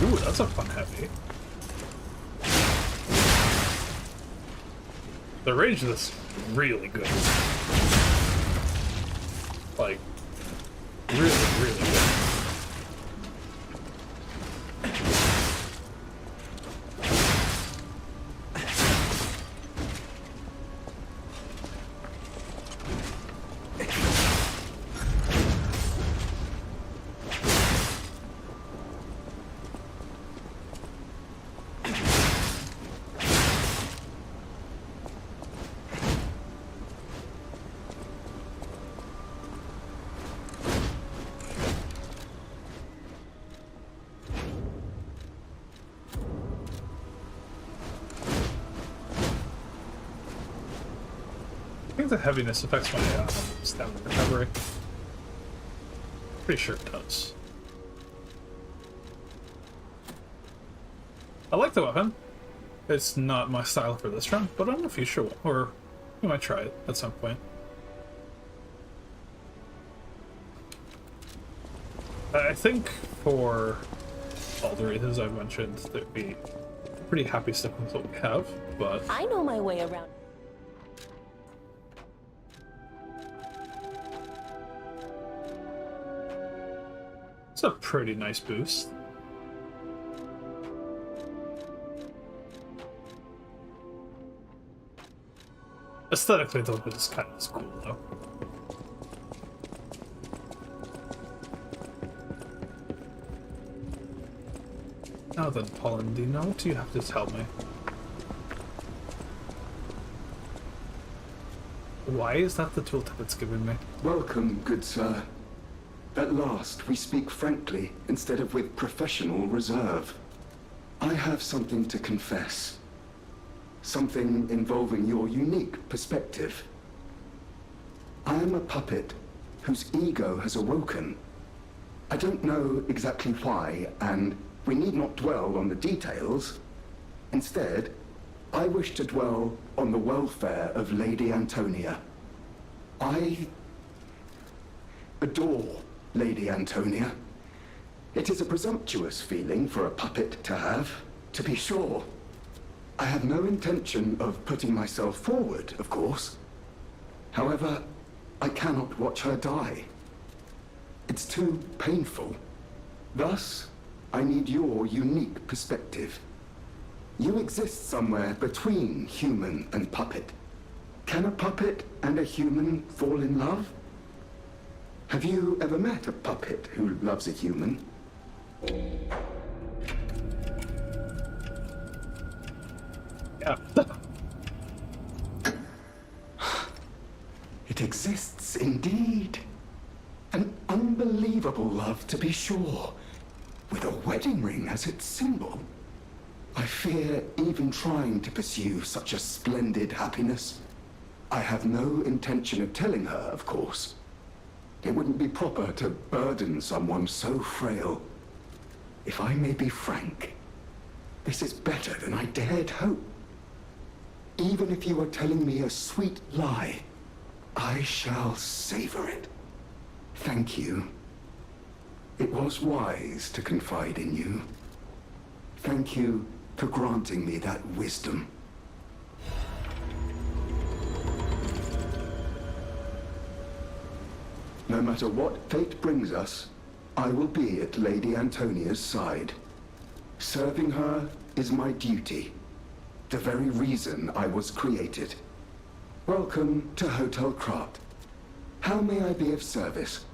Ooh, that's a fun heavy. The range of this is really good. Like, really, really good. I think the heaviness affects my stamina recovery. Pretty sure it does. I like the weapon. It's not my style for this run, but I'm a future one, or we might try it at some point. I think for all the reasons I've mentioned, that we pretty happy sticking with what we have, but I know my way around. it's a pretty nice boost. Aesthetically, though, it's kind of cool, though. Now then, Polendino, what do you have to tell me? Why is that the tooltip it's given me? Welcome, good sir. At last, we speak frankly, instead of with professional reserve. I have something to confess. Something involving your unique perspective. I am a puppet whose ego has awoken. I don't know exactly why, and we need not dwell on the details. Instead, I wish to dwell on the welfare of Lady Antonia. I adore Lady Antonia. It is a presumptuous feeling for a puppet to have, to be sure. I have no intention of putting myself forward, of course. However, I cannot watch her die. It's too painful. Thus, I need your unique perspective. You exist somewhere between human and puppet. Can a puppet and a human fall in love? Have you ever met a puppet who loves a human? Yeah. It exists indeed. An unbelievable love, to be sure, with a wedding ring as its symbol. I fear even trying to pursue such a splendid happiness. I have no intention of telling her, of course. It wouldn't be proper to burden someone so frail. If I may be frank, this is better than I dared hope. Even if you are telling me a sweet lie, I shall savor it. Thank you. It was wise to confide in you. Thank you for granting me that wisdom. No matter what fate brings us, I will be at Lady Antonia's side. Serving her is my duty. The very reason I was created. Welcome to Hotel Krat. How may I be of service?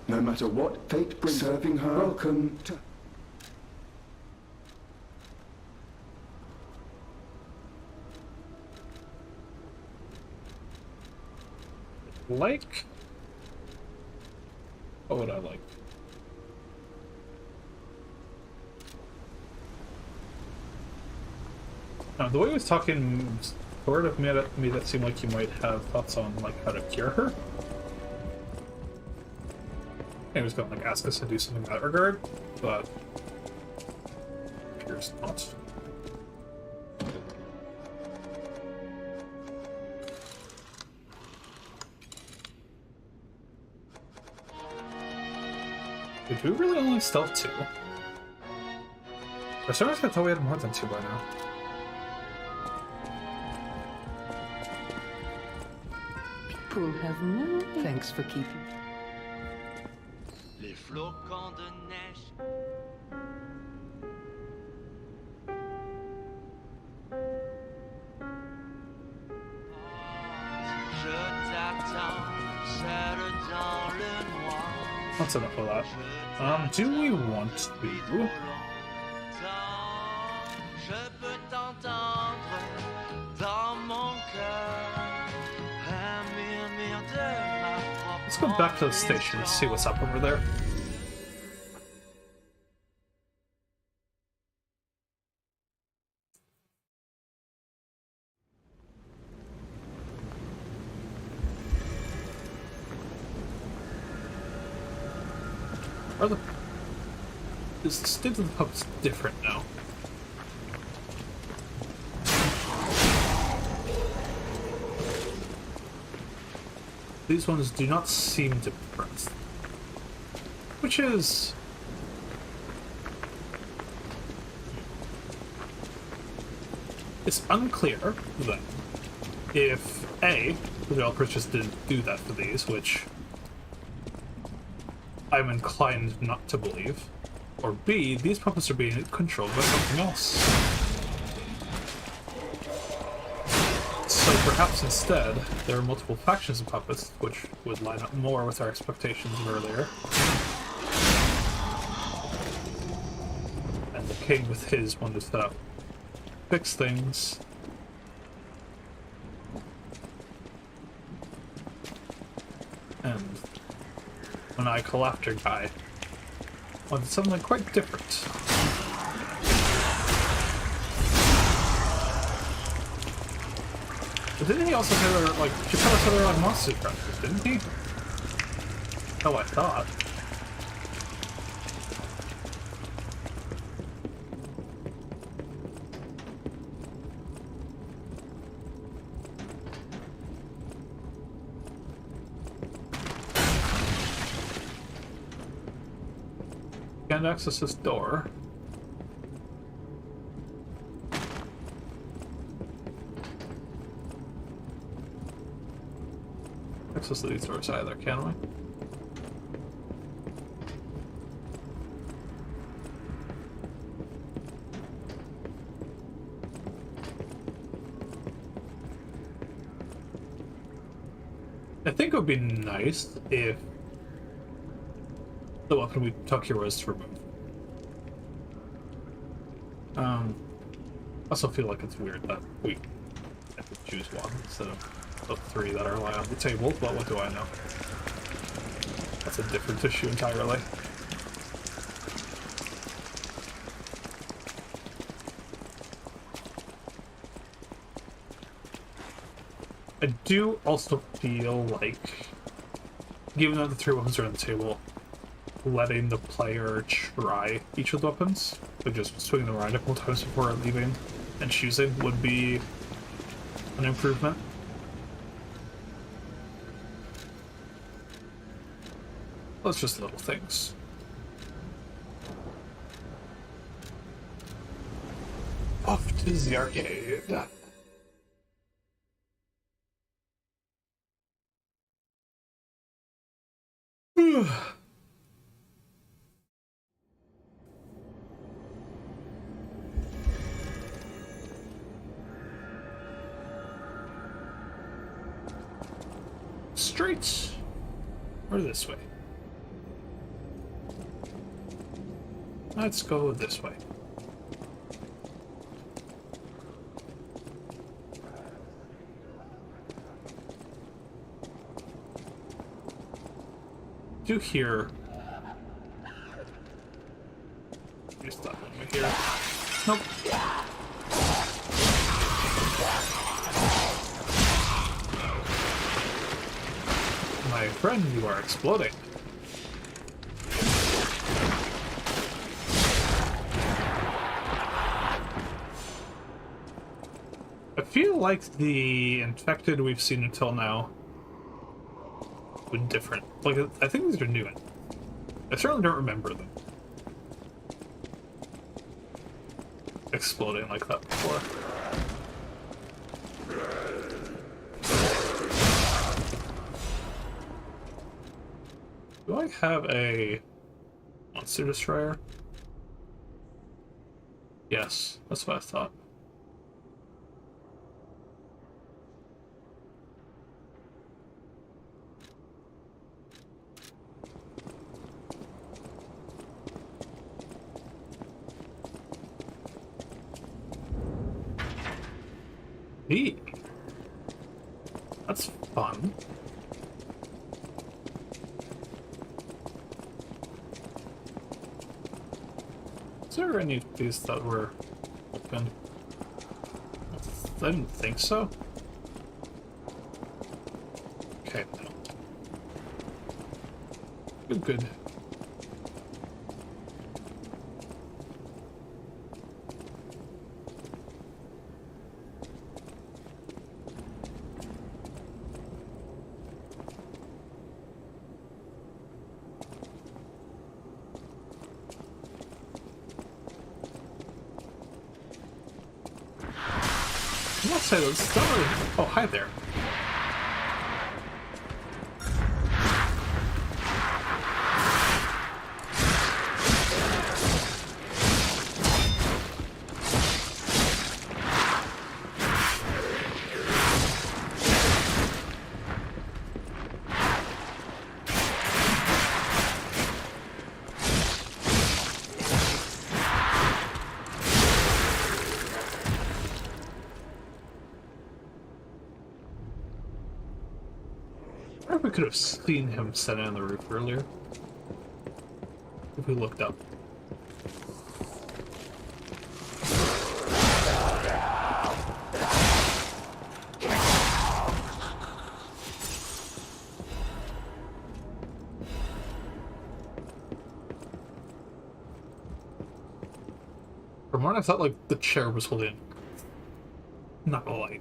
No matter what fate brings, serving her. Welcome to... Like? What would I like? The way he was talking sort of made it seem like you might have thoughts on like how to cure her. He was going to like ask us to do something in that regard, but appears not. Did we really only stealth 2? For some reason I thought we had more than 2 by now. People have no... Thanks for keeping... Les flocons de neige. Je t'attends, seul dans le noir. That's enough of that. Do we want to? Je peux t'entendre dans mon cœur. Un murmure de ma propre. Let's go back to the station and see what's up over there. Is the state of the pups different now? These ones do not seem different. Which is... It's unclear, then, if A, the developers just didn't do that for these, which I'm inclined not to believe, or B, these puppets are being controlled by something else. So perhaps instead, there are multiple factions of puppets, which would line up more with our expectations of earlier. And the king with his wanted to fix things. And maniacal laughter guy wanted something quite different. But didn't he also say they're like Geppetto said they're like monster structures, didn't he? Oh, I thought. Can't access this door. Access these doors either, can we? I think it would be nice if the weapon we took here was removed. I also feel like it's weird that we have to choose one instead of the 3 that are lying on the table, but what do I know? That's a different issue entirely. I do also feel like, given that the 3 weapons are on the table, letting the player try each of the weapons, but just swinging them around a couple times before leaving and choosing would be an improvement. That's just little things. Off to the arcade. straight or this way? Let's go this way. Do hear. Just that one right here. Nope. My friend, you are exploding. I feel like the infected we've seen until now were different. Like, I think these are new. I certainly don't remember them exploding like that before. Do I have a monster destroyer? Yes, that's what I thought. Neat. That's fun. Is there any of these that were open? I didn't think so. Okay, no. Good, good. I must say, that's not really... Oh, hi there. I wonder if we could have seen him sitting on the roof earlier. If we looked up. For a moment I thought like the chair was holding. Not gonna lie.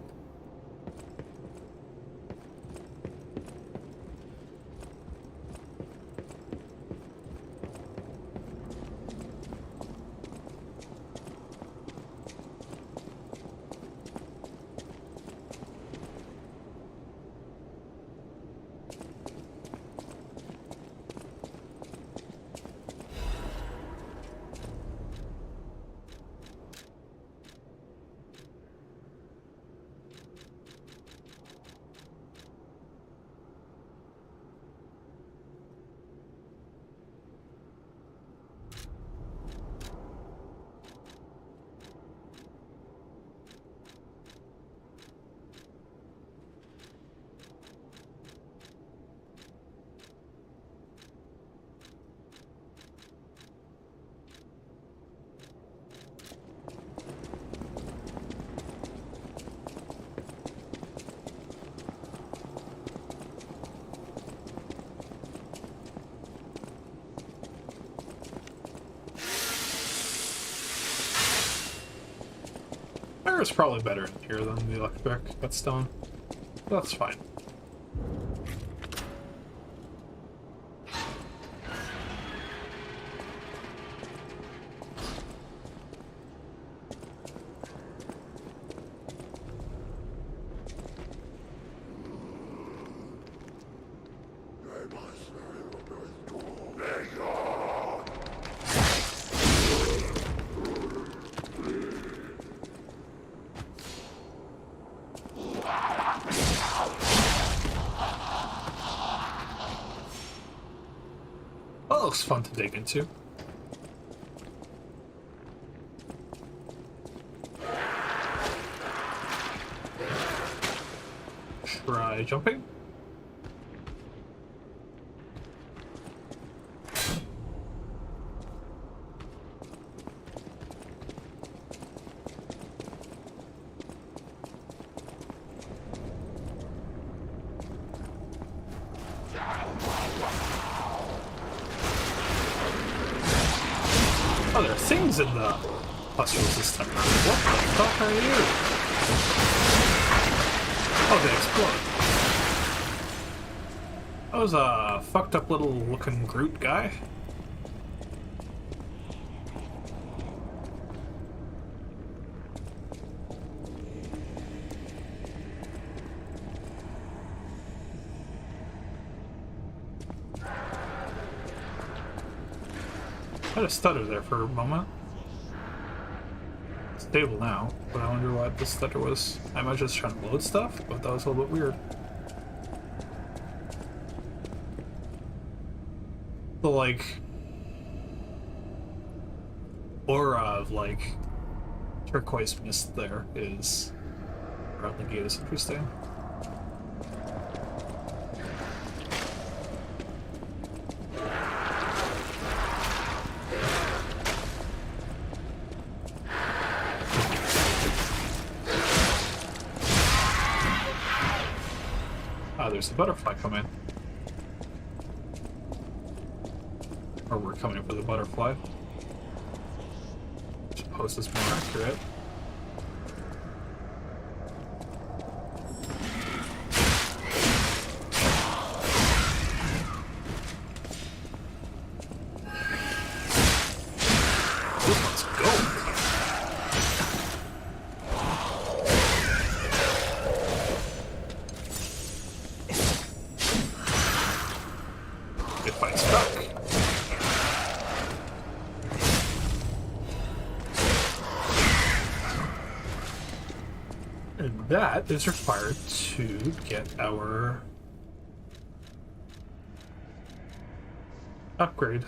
It's probably better in here than the electric whetstone. That's fine. looks fun to dig into. Try jumping. Oh, there are things in the pustule system. What the fuck are you? Oh, they explode. That was a fucked up little looking Groot guy. I had a stutter there for a moment. It's stable now, but I wonder what this stutter was. I imagine it's trying to load stuff, but that was a little bit weird. The like aura of like turquoise mist there is around the gate is interesting. There's a butterfly coming. Or we're coming for the butterfly. I suppose it's more accurate. This one's gold. That is required to get our upgrade.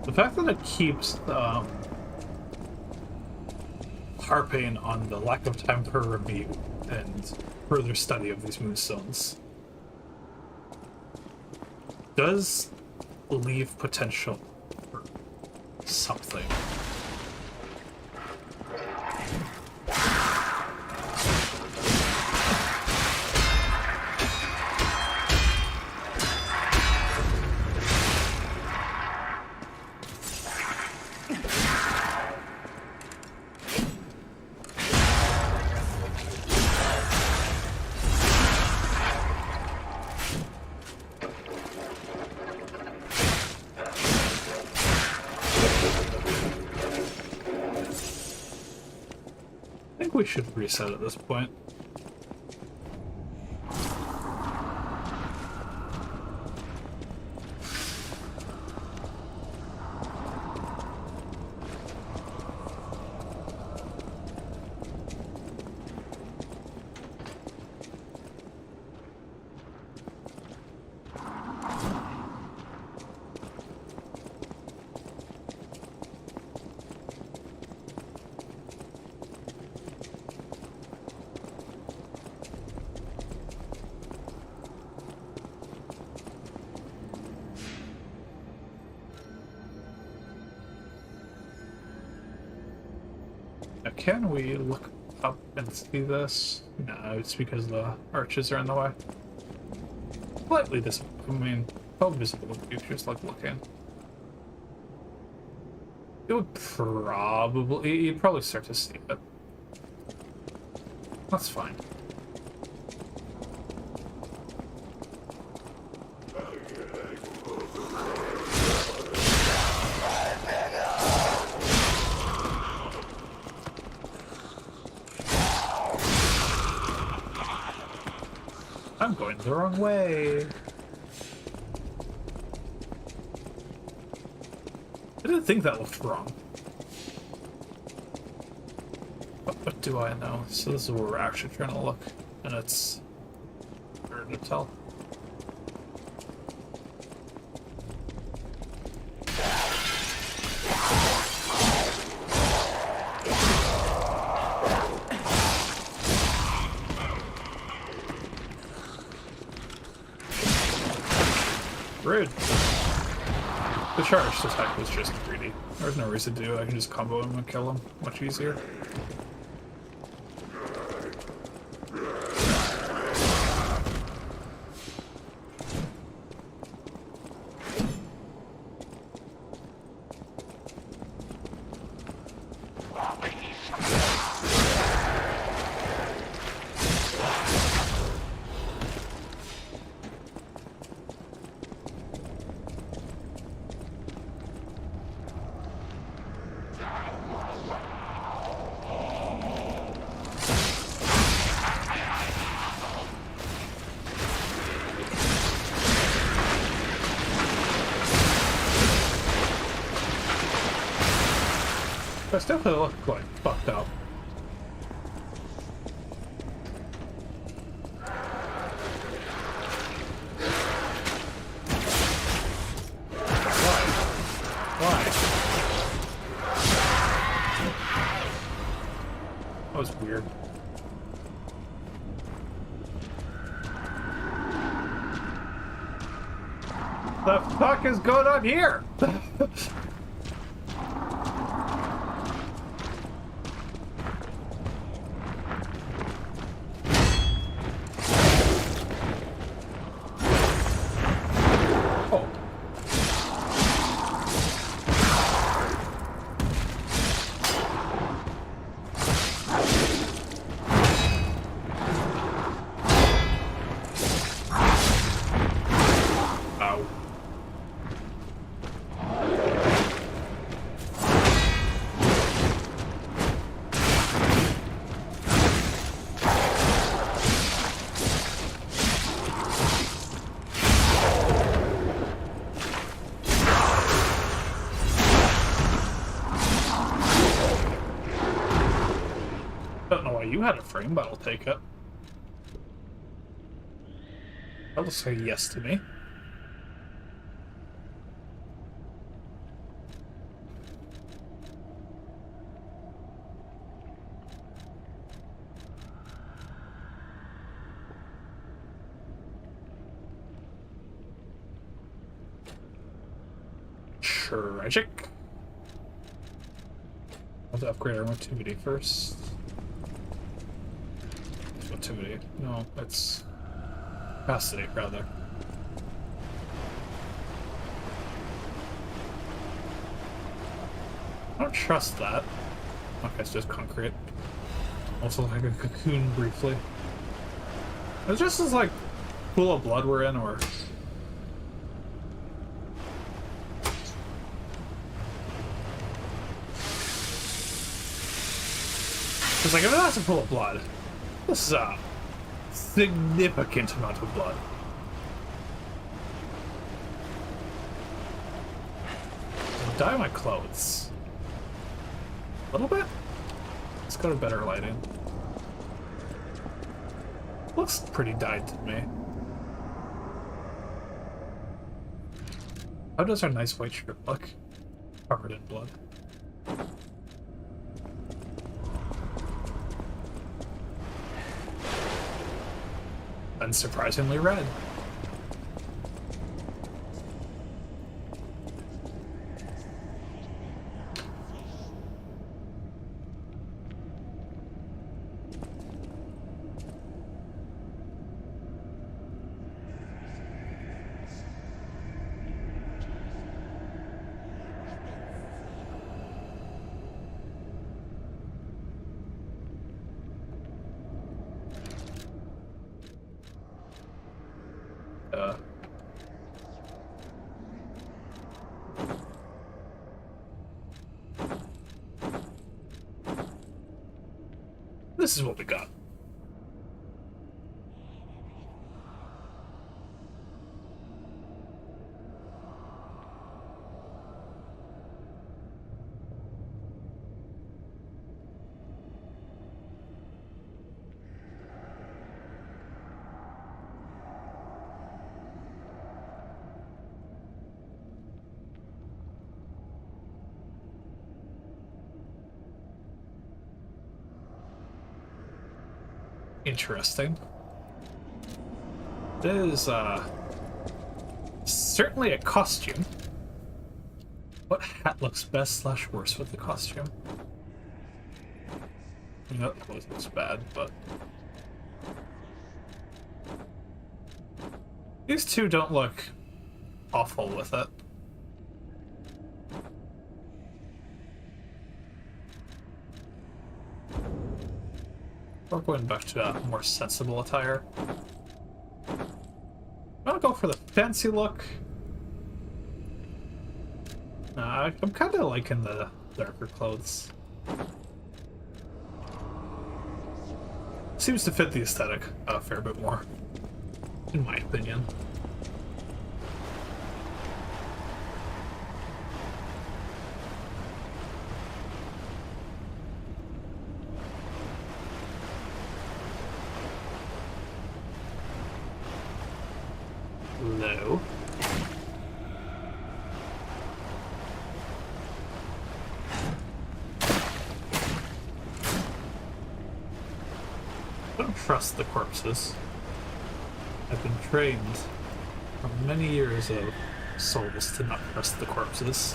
The fact that it keeps harping on the lack of time for review and further study of these moonstones does leave potential for something. We should reset at this point. Now, can we look up and see this? No, it's because the arches are in the way. Slightly visible. I mean, how visible would be if you're just like looking? It would probably, you'd probably start to see it. That's fine. I'm going the wrong way. I didn't think that looked wrong. But what do I know? So this is where we're actually trying to look, and it's hard to tell. Rude. The charged attack was just greedy. There's no reason to do it. I can just combo him and kill him. Much easier. That's definitely look like fucked up. Why? That was weird. The fuck is going on here? You had a frame, but I'll take it. That'll say yes to me. Tragic. I'll have to upgrade our motivity first. Motivity. No, it's capacity, rather. I don't trust that. Okay, it's just concrete. Also like a cocoon briefly. It's just as like pool of blood we're in, or it's like if that's a pool of blood. This is a significant amount of blood. Dye my clothes. A little bit? Let's go to better lighting. Looks pretty dyed to me. How does our nice white shirt look? Covered in blood. Unsurprisingly red. This is what we got. interesting. It is certainly a costume. What hat looks best / worst with the costume? You know, that clothes looks bad, but these two don't look awful with it. We're going back to a more sensible attire. I'll go for the fancy look. I'm kind of liking the darker clothes. Seems to fit the aesthetic a fair bit more, in my opinion. Low. I don't trust the corpses. I've been trained from many years of souls to not trust the corpses.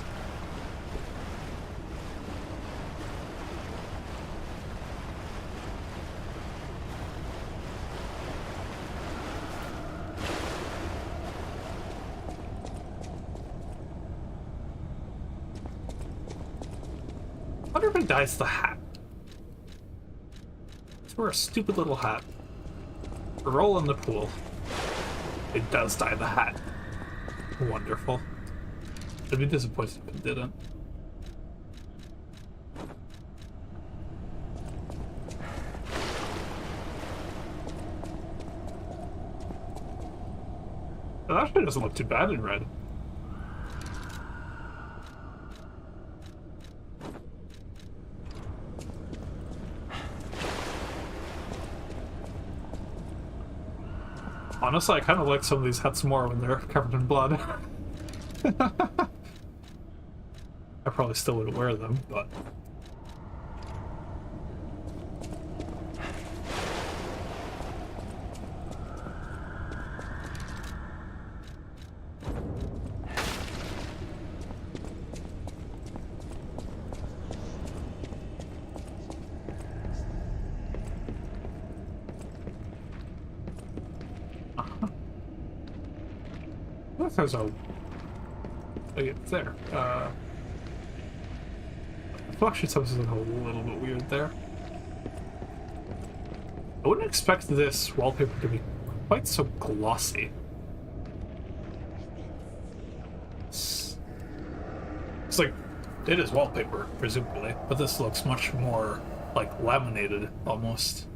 I wonder if it dyes the hat. Just wear a stupid little hat. Roll in the pool. It does dye the hat. Wonderful. I'd be disappointed if it didn't. It actually doesn't look too bad in red. Honestly, I kind of like some of these hats more when they're covered in blood. I probably still wouldn't wear them, but... There's a... Oh, yeah, it's there. Reflection substance is a little bit weird there. I wouldn't expect this wallpaper to be quite so glossy. It's like, it is wallpaper, presumably, but this looks much more like laminated, almost.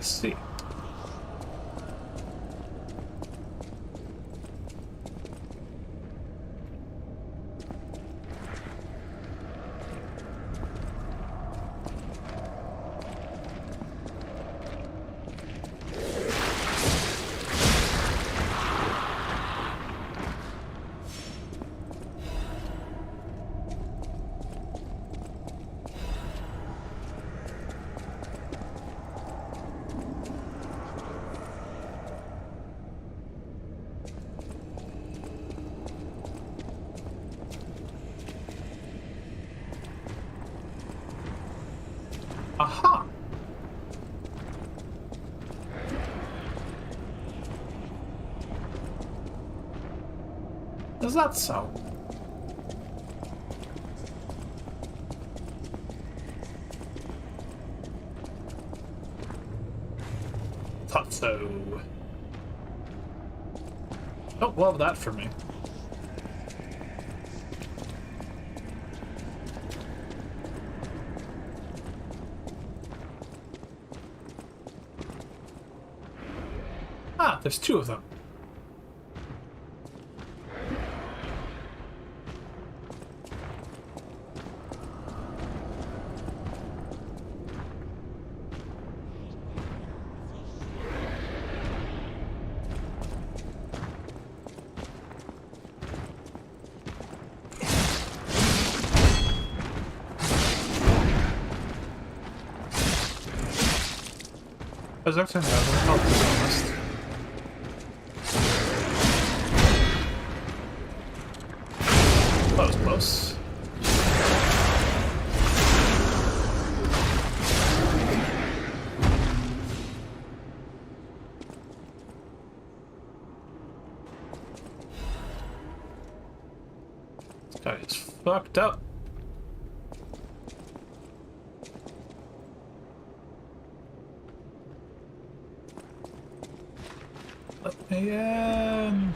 See. Aha! Is that so? Thought so. Don't love that for me. Ah, there's two of them. Does everything have a to be honest? That was close. This guy is fucked up. Let me in.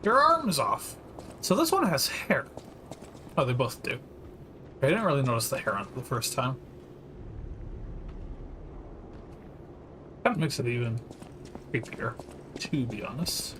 Your arm is off. So this one has hair. Oh, they both do. I didn't really notice the hair on it the first time. Kind of makes it even creepier, to be honest.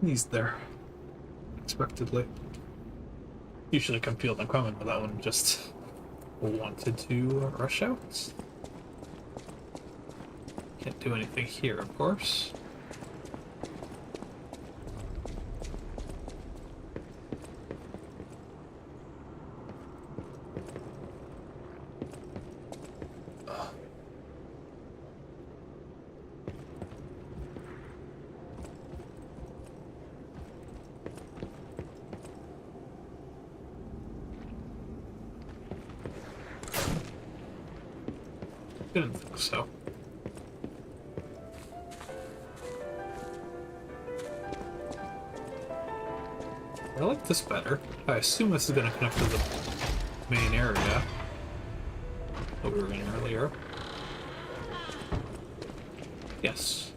He's there. Unexpectedly. Usually come feel them coming, but that one just wanted to rush out. Can't do anything here, of course. Didn't think so. I like this better. I assume this is going to connect to the main area that we were in earlier. Yes.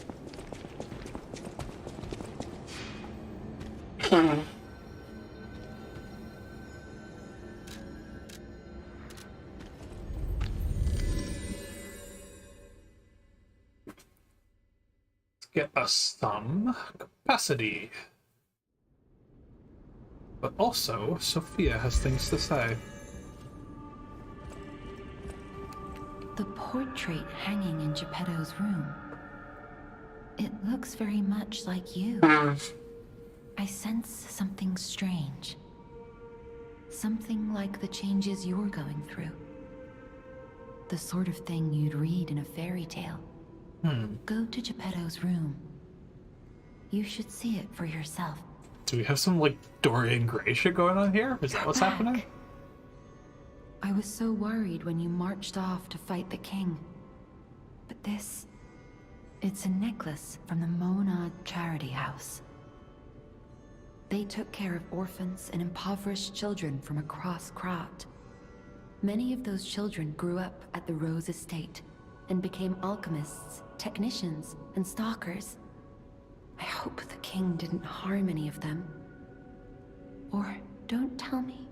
get us some capacity. But also, Sophia has things to say. The portrait hanging in Geppetto's room. It looks very much like you. I sense something strange. Something like the changes you're going through. The sort of thing you'd read in a fairy tale. Go to Geppetto's room. You should see it for yourself. Do we have some, like, Dorian Gray shit going on here? Is that what's happening? I was so worried when you marched off to fight the king. But this... it's a necklace from the Monad Charity House. They took care of orphans and impoverished children from across Krat. Many of those children grew up at the Rose Estate and became alchemists, technicians, and stalkers. I hope the king didn't harm any of them. Or don't tell me.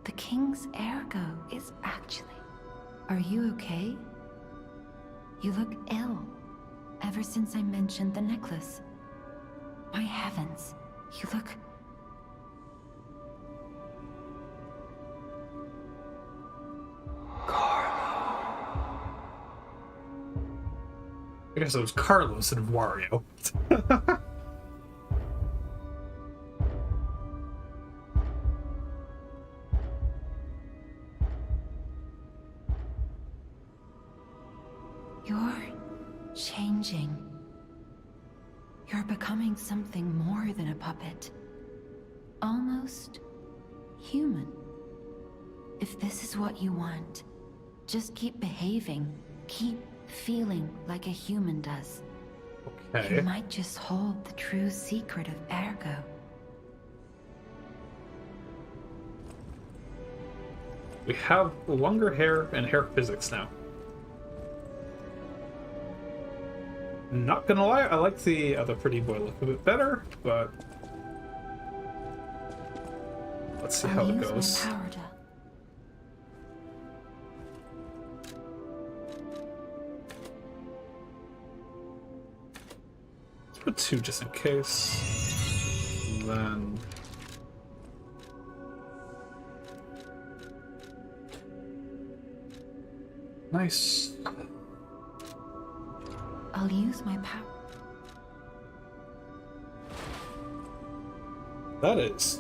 The king's ergo is actually... Are you okay? You look ill, ever since I mentioned the necklace. My heavens, you look... I guess it was Carlos and Wario. You're changing. You're becoming something more than a puppet. Almost human. If this is what you want, just keep behaving. Keep feeling like a human does. Okay. You might just hold the true secret of ergo. We have longer hair and hair physics now. Not gonna lie, I like the other pretty boy look a bit better, but let's see how it goes. Let's put 2 just in case. And then nice. I'll use my power. That is.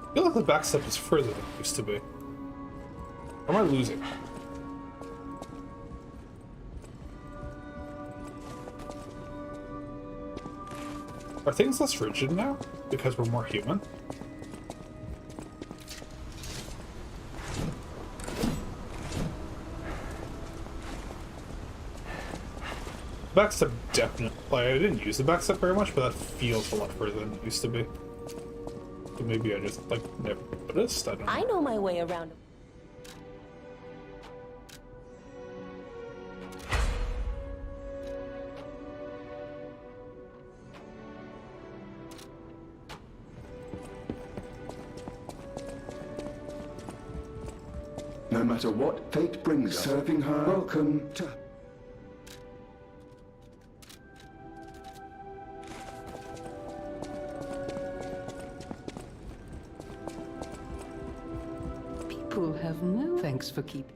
I feel like the backstep is further than it used to be. Or am I losing? Are things less rigid now? Because we're more human? Backstep definitely. Like, I didn't use the backstep very much, but that feels a lot further than it used to be. So maybe I just, like, never noticed. I don't know. I know my way around. No matter what fate brings us, serving her, welcome to... People have no thanks for keeping.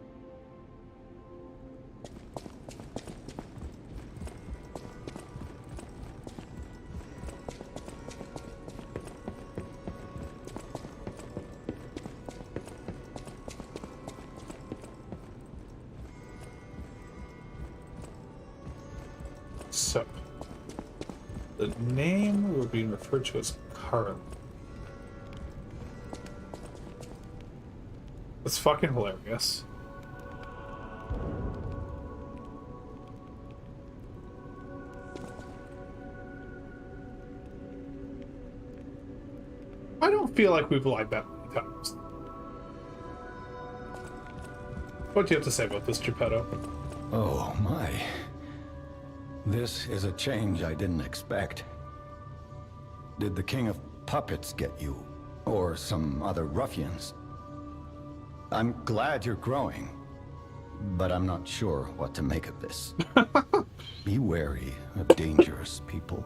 So, the name we're being referred to as Karen. That's fucking hilarious. I don't feel like we've lied that many times. What do you have to say about this, Geppetto? Oh my. This is a change I didn't expect. Did the King of Puppets get you Or some other ruffians. I'm glad you're growing, but I'm not sure what to make of this. Be wary of dangerous people.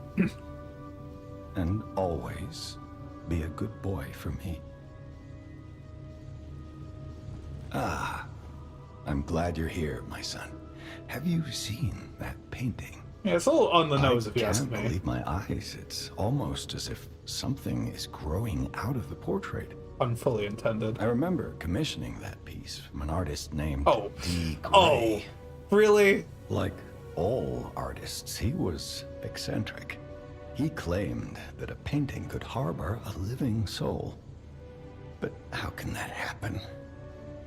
And always be a good boy for me. Ah, I'm glad you're here, my son. Have you seen that painting? Yeah, it's a little on the nose, if you ask I can't me. believe my eyes. It's almost as if something is growing out of the portrait. Unfully intended. I remember commissioning that piece from an artist named Oh. D. Gray. Oh, really? Like all artists, he was eccentric. He claimed that a painting could harbor a living soul. But how can that happen?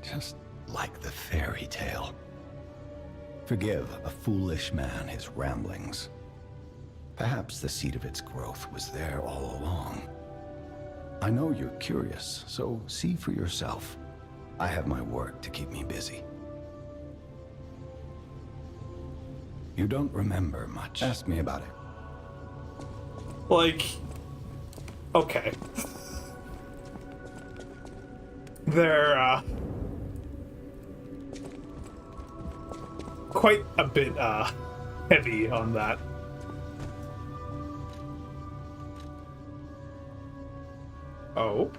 Just like the fairy tale. Forgive a foolish man his ramblings. Perhaps the seed of its growth was there all along. I know you're curious, so see for yourself. I have my work to keep me busy. You don't remember much. Ask me about it. Like, okay. They're, quite a bit, heavy on that. Oh.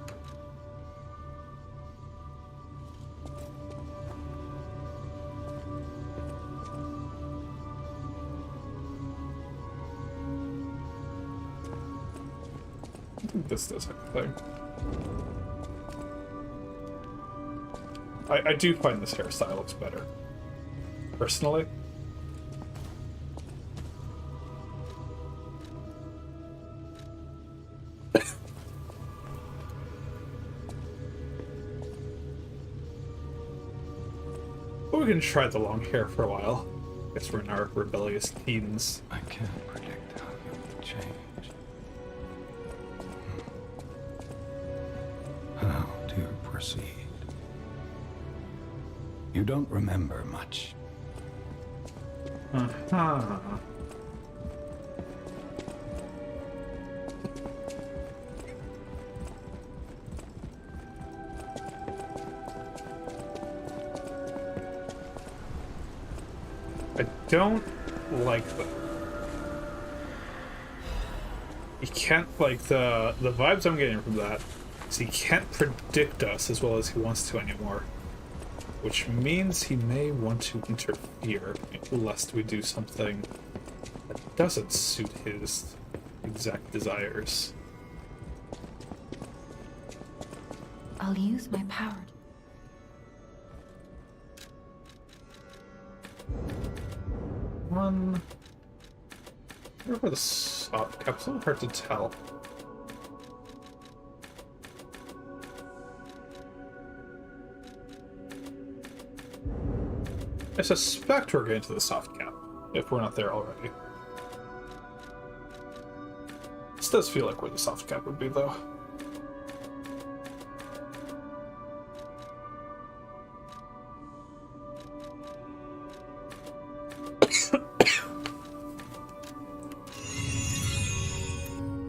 I think this does anything. I do find this hairstyle looks better. Personally. We can try the long hair for a while. Guess we're in our rebellious teens. I can't predict how you'll change. How to proceed? You don't remember much. Uh-huh. I don't like that. You can't, like, the vibes I'm getting from that is he can't predict us as well as he wants to anymore. Which means he may want to interfere, lest we do something that doesn't suit his exact desires. I'll use my power. One. Where were the soft caps? It's a little hard to tell. I suspect we're getting to the soft cap, if we're not there already. This does feel like where the soft cap would be, though.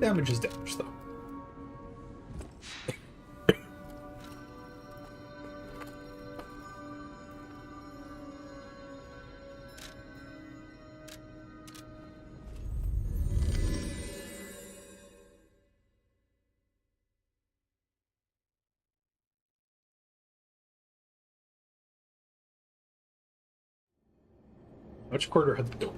Damage is damage, though. Which quarter had the door?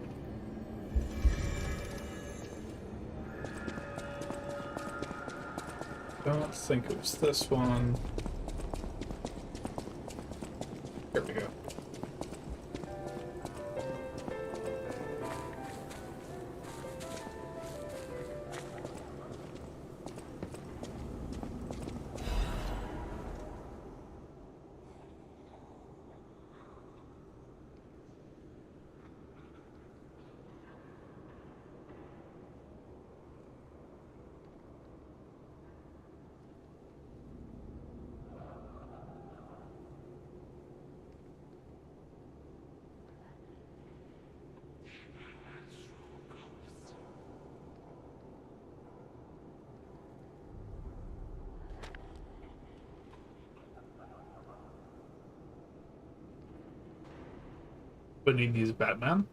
Don't think it was this one. Here we go. Benini's Batman.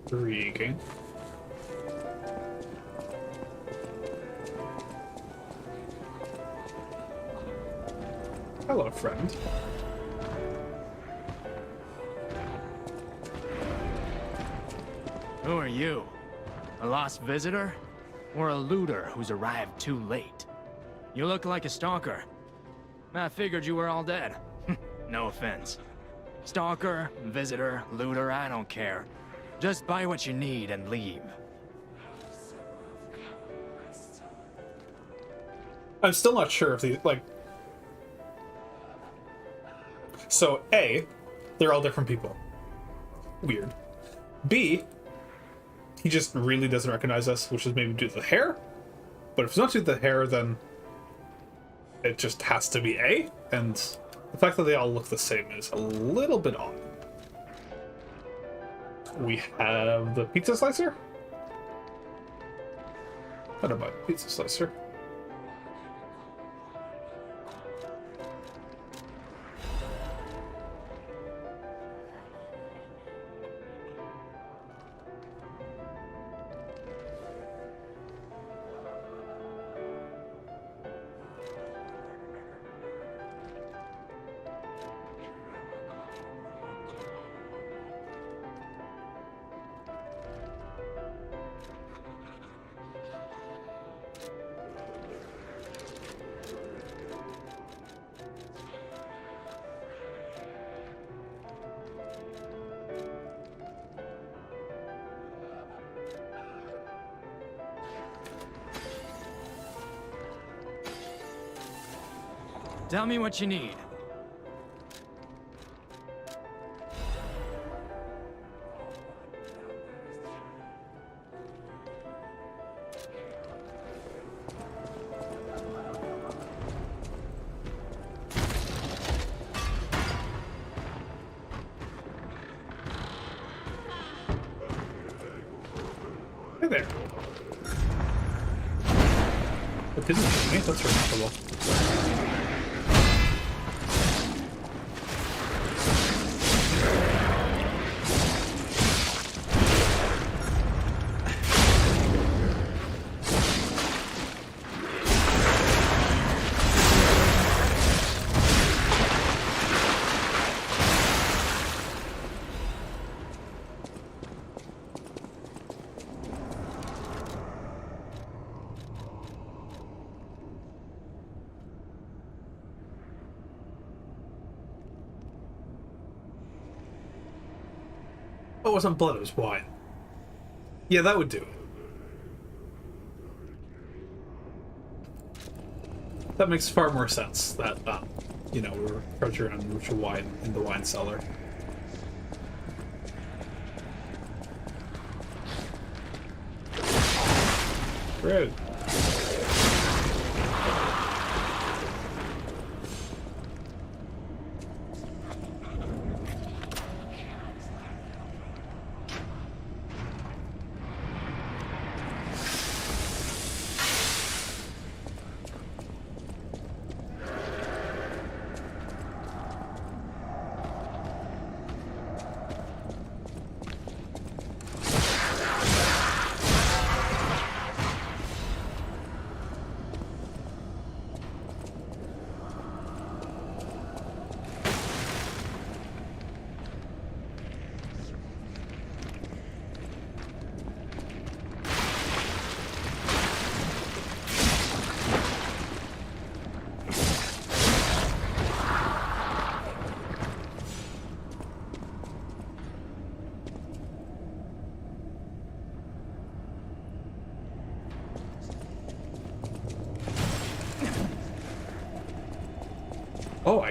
Intriguing. Hello, friend. Who are you? A lost visitor? Or a looter who's arrived too late? You look like a stalker. I figured you were all dead. No offense. Stalker, visitor, looter, I don't care. Just buy what you need and leave. I'm still not sure if these, like... So, A, they're all different people. Weird. B, he just really doesn't recognize us, which is maybe due to the hair. But if it's not due to the hair, then it just has to be A. And the fact that they all look the same is a little bit odd. We have the pizza slicer. How about pizza slicer? Tell me what you need. Hey there. What didn't hit me? That's remarkable. Oh, it wasn't blood, it was wine. Yeah, that would do. That makes far more sense that, you know, we were treasure on Mucha wine in the wine cellar. Rude.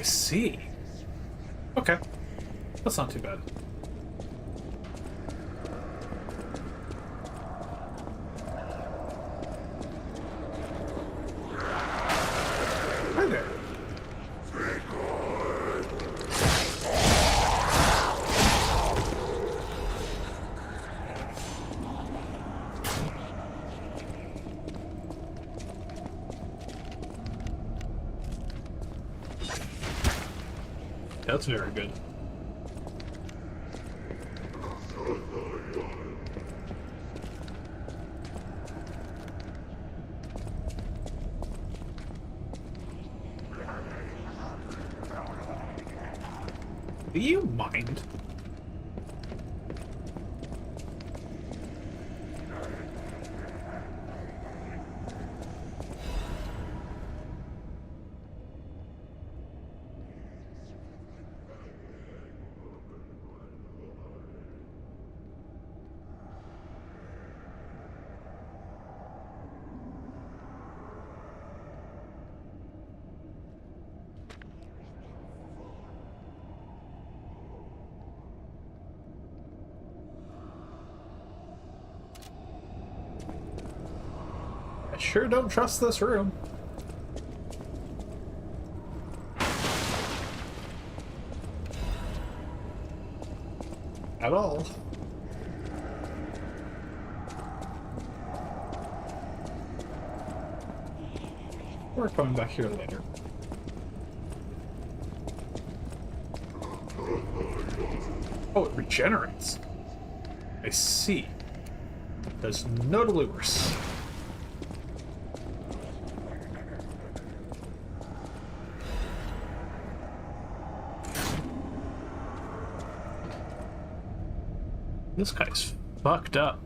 see. Okay. That's not too bad. Hi there. That's very good. Do you mind? I sure don't trust this room. At all. We're coming back here later. Oh, it regenerates. I see. There's no lures. This guy's fucked up.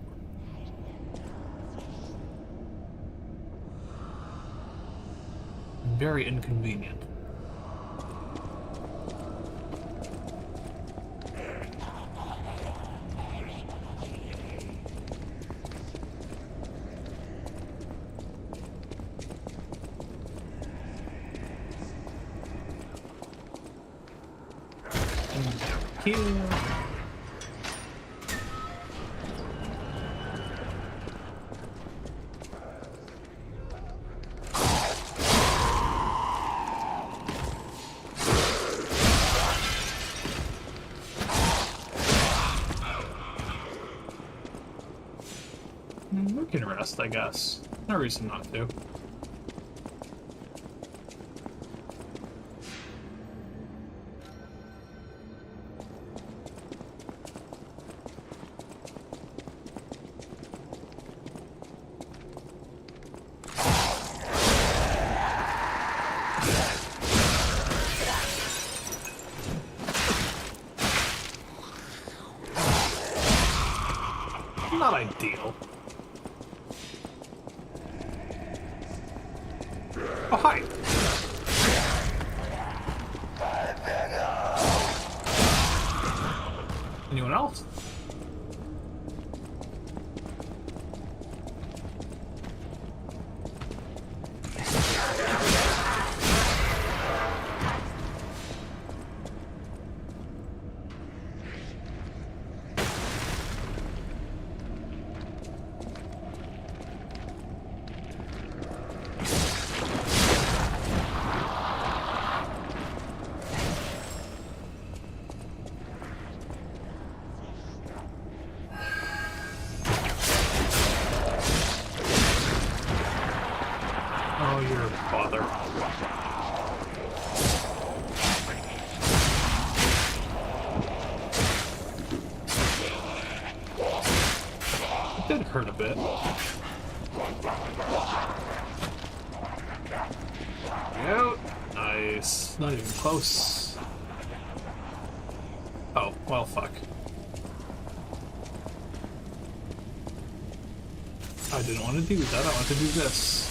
Very inconvenient. Here. We can rest, I guess. No reason not to. Not ideal. Oh, hi. Anyone else? Oh, you're a bother. It did hurt a bit. Out. Nice. Not even close. Oh, well, fuck. I didn't want to do that. I want to do this.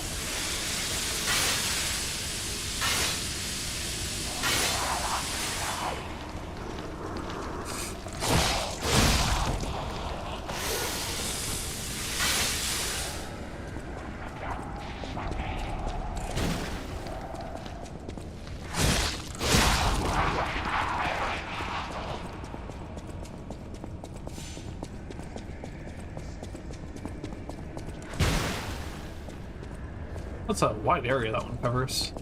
That's a wide area that one covers.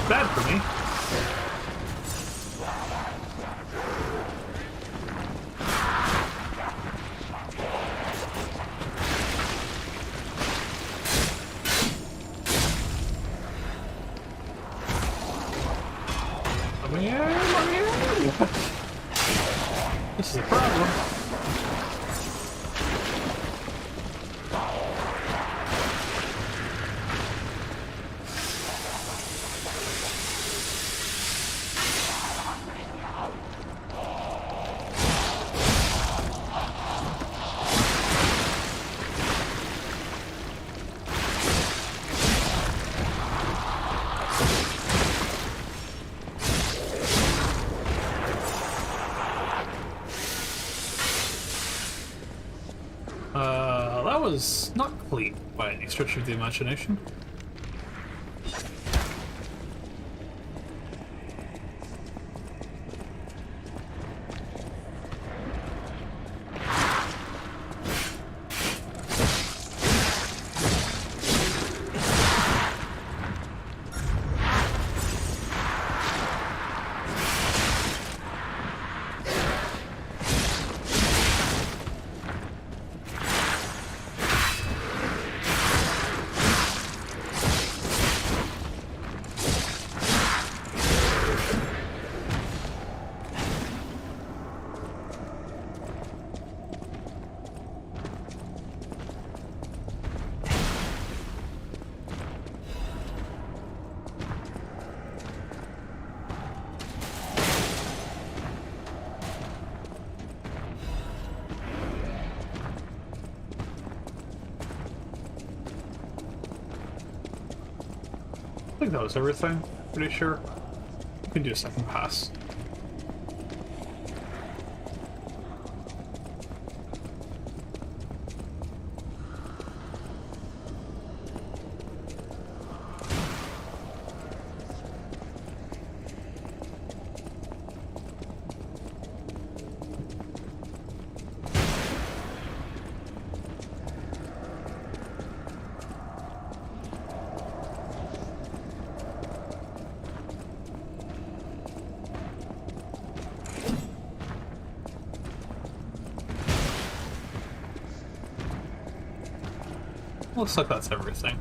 Bad for me. This is a problem. That was not clean by any stretch of the imagination. I think that was everything. Pretty sure. We can do a second pass. Looks like that's everything.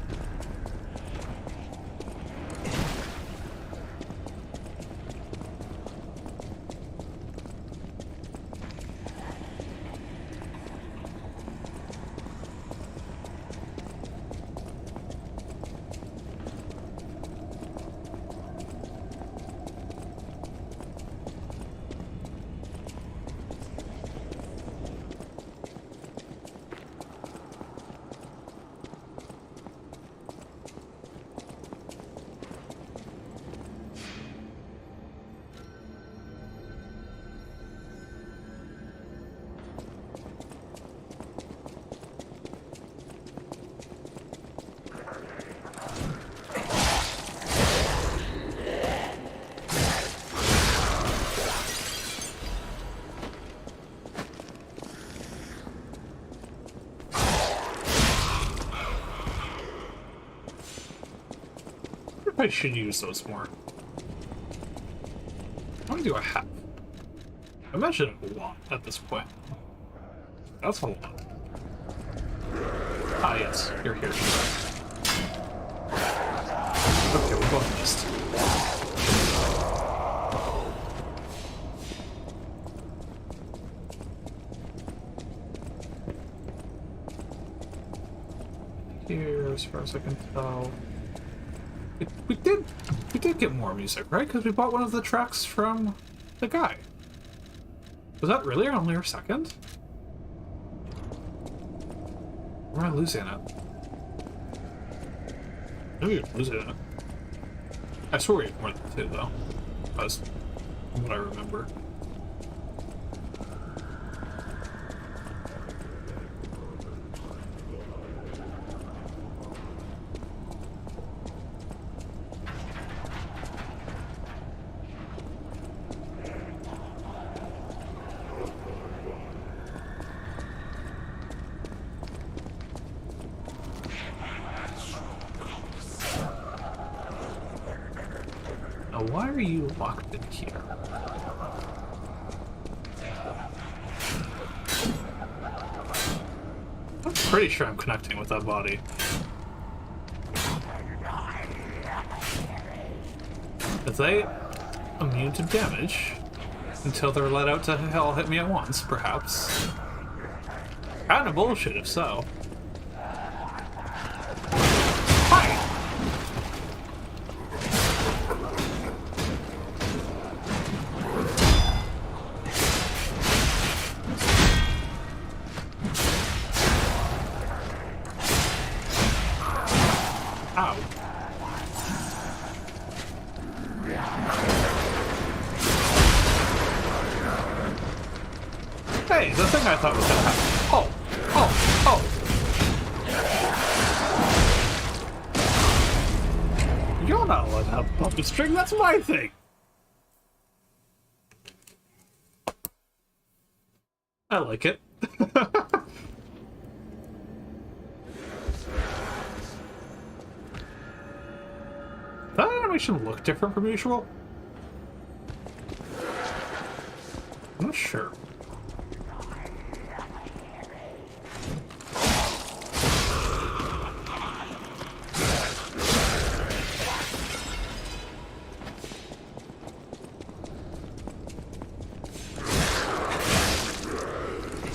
I should use those more. How many do I have? I imagine a lot at this point. That's a lot. Ah, yes, you're here. Okay, we're both missed. Here, as far as I can tell. We did get more music, right? Because we bought one of the tracks from the guy. Was that really only our second? Or am I losing it? Maybe we're losing it. I swear we had more than two, though. That's what I remember. why are you locked in here? I'm pretty sure I'm connecting with that body. Are they immune to damage until they're let out to hell hit me at once, perhaps? Kinda bullshit if so. Hey, the thing I thought was gonna happen. Oh! You're not allowed to have a puppet string, that's my thing! I like it. That animation look different from usual? I'm not sure.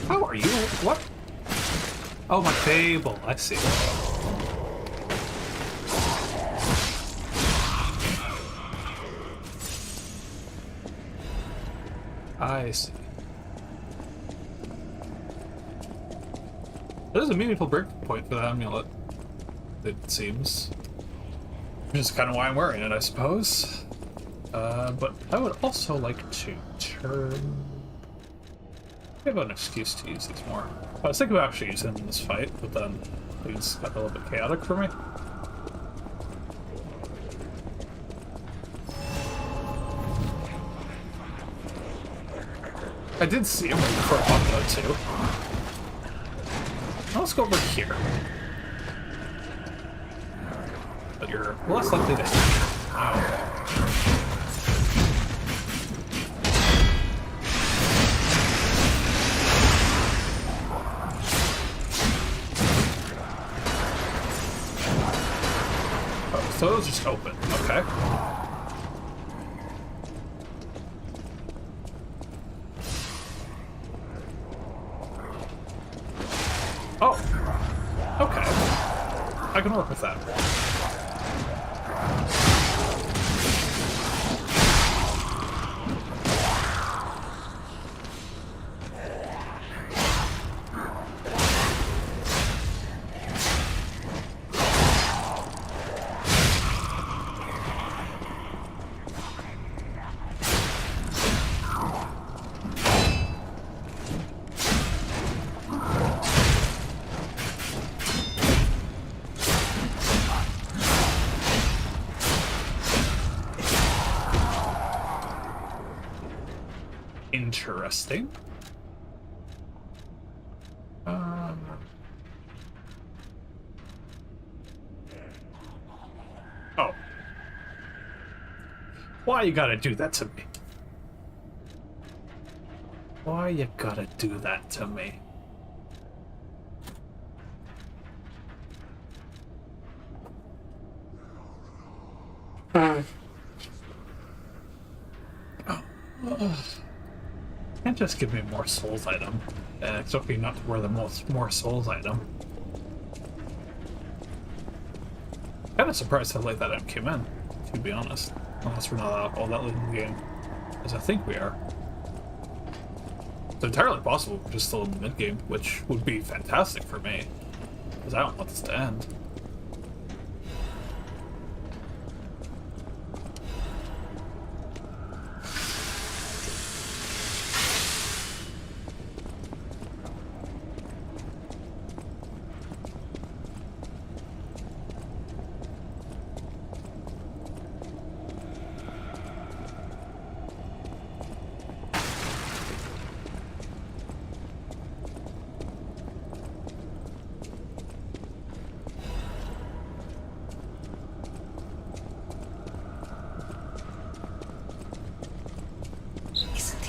How are you? What? Oh, my table. I see. I see. There's a meaningful breakpoint for that amulet, it seems. Which is kind of why I'm wearing it, I suppose. But I would also like to turn... I have an excuse to use these more. I was thinking about actually using them in this fight, but then things got a little bit chaotic for me. I did see him before I popped out too. Now let's go over here. But you're less likely to hit. Ow. Oh, so those just open. Okay. Oh, okay. I can work with that. Interesting. Oh. Why you gotta do that to me? Why you gotta do that to me? Can't just give me more souls item, and expect me not to wear the more souls item. Kinda surprised how late that item came in, to be honest. Unless we're not all that late in the game, as I think we are. It's entirely possible we're just still in the mid-game, which would be fantastic for me, because I don't want this to end.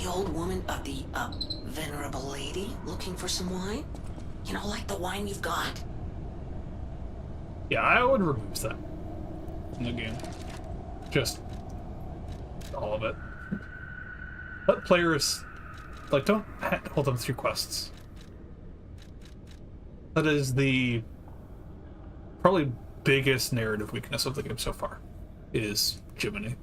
the old woman, the venerable lady looking for some wine? You know, like the wine you've got. Yeah, I would remove that in the game. Just all of it. Let players, like, don't hold them through quests. That is the probably biggest narrative weakness of the game so far, is Jiminy.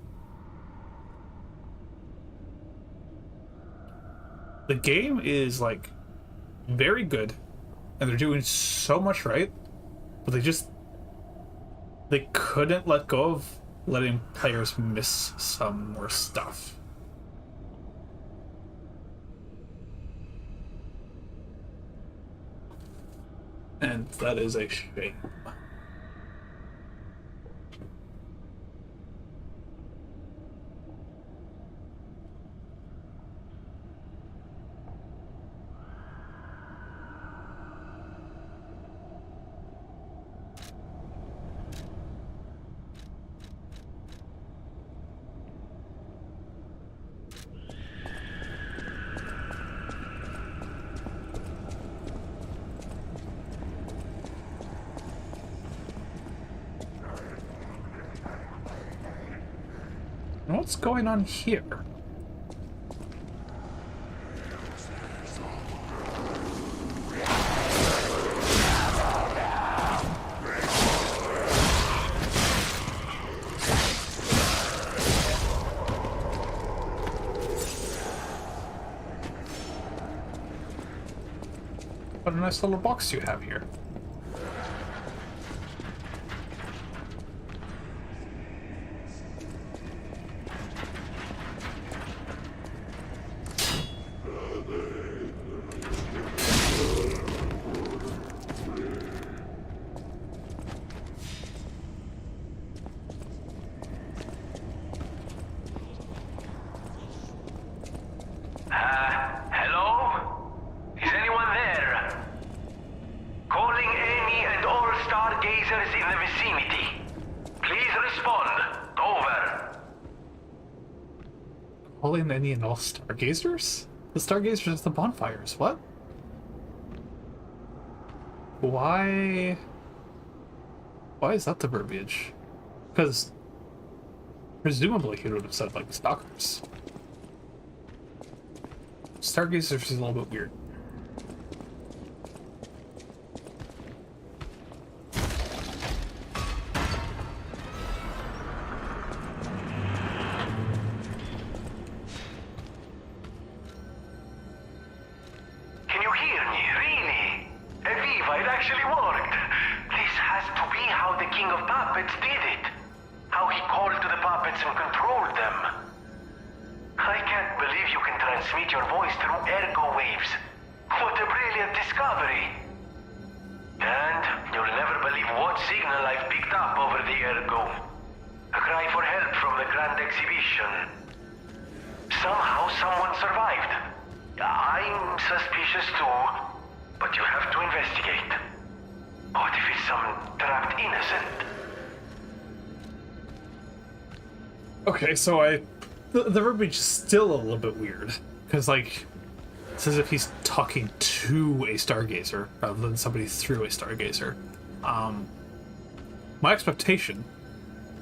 The game is, like, very good, and they're doing so much right, but they couldn't let go of letting players miss some more stuff. And that is a shame. What's going on here? What a nice little box you have here. Hello? Is anyone there? Calling any and all stargazers in the vicinity. Please respond. Over. Calling any and all stargazers? The stargazers is the bonfires. What? Why is that the verbiage? Because presumably he would have said, like, stalkers. Stargazers is a little bit weird. Can you hear me? Really? Eviva, it actually worked. This has to be how the King of Puppets did it. How he called to the puppets and controlled them. I can't believe you can transmit your voice through ergo waves. What a brilliant discovery. And you'll never believe what signal I've picked up over the ergo. A cry for help from the Grand Exhibition. Somehow someone survived. I'm suspicious too, but you have to investigate. What if it's some trapped innocent? Okay, so the verbiage is still a little bit weird, because, like, it's as if he's talking to a stargazer rather than somebody through a stargazer. My expectation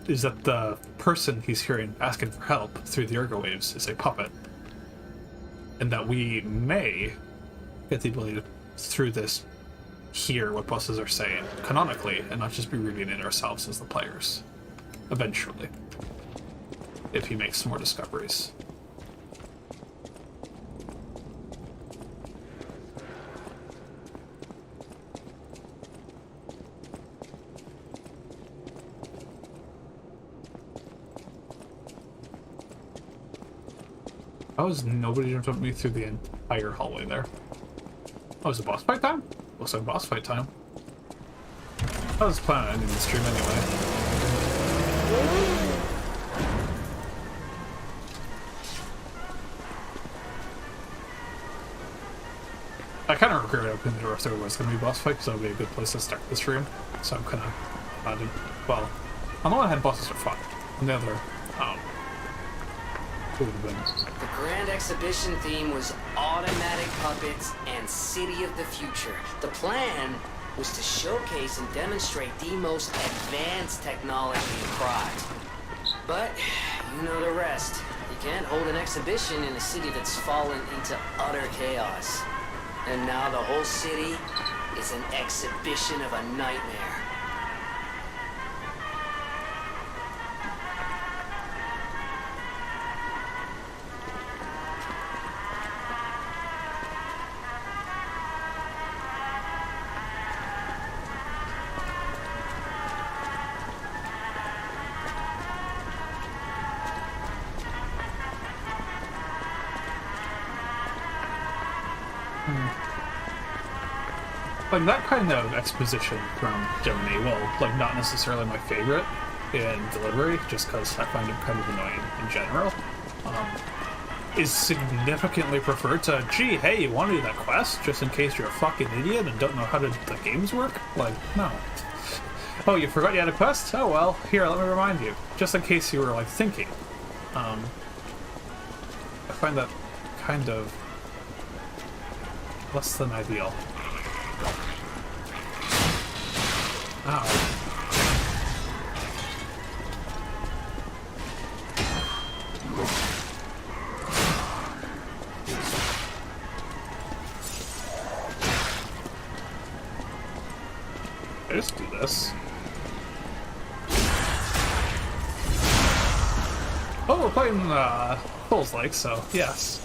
is that the person he's hearing asking for help through the ergo waves is a puppet, and that we may get the ability to, through this, hear what bosses are saying canonically, and not just be reading it ourselves as the players, eventually. If he makes some more discoveries. How has nobody jumped up me through the entire hallway there? Oh, is it boss fight time? Looks like boss fight time. I was planning on ending the stream anyway. I kind of regret opening the door if there was going to be a boss fight, because that would be a good place to start the stream. So I'm kind of glad to, well, on the one hand, bosses are fun. On the other, Would've been. The grand exhibition theme was automatic puppets and City of the Future. The plan was to showcase and demonstrate the most advanced technology in Krat. But you know the rest. You can't hold an exhibition in a city that's fallen into utter chaos. And now the whole city is an exhibition of a nightmare. Like, that kind of exposition from Germany, well, like, not necessarily my favorite in delivery, just because I find it kind of annoying in general, is significantly preferred to, gee, hey, you want to do that quest, just in case you're a fucking idiot and don't know how the games work? Like, no. Oh, you forgot you had a quest? Oh, well, here, let me remind you, just in case you were, like, thinking. I find that kind of less than ideal. Ow. Let's do this. Oh, we're playing Souls-like, so yes.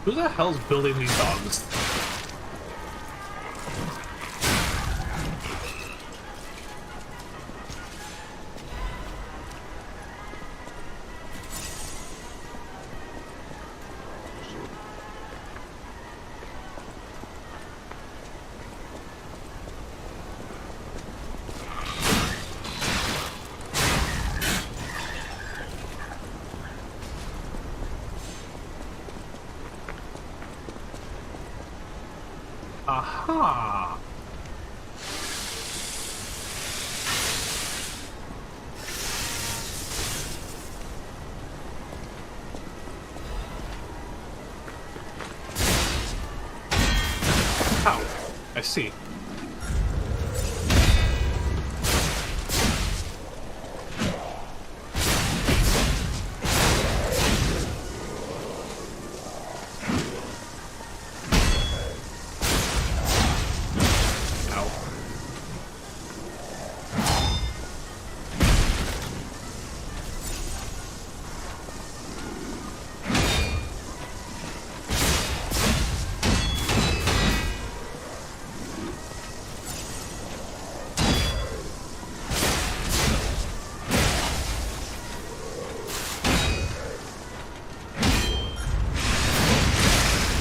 Who the hell's building these dogs? Aha! Ow! I see.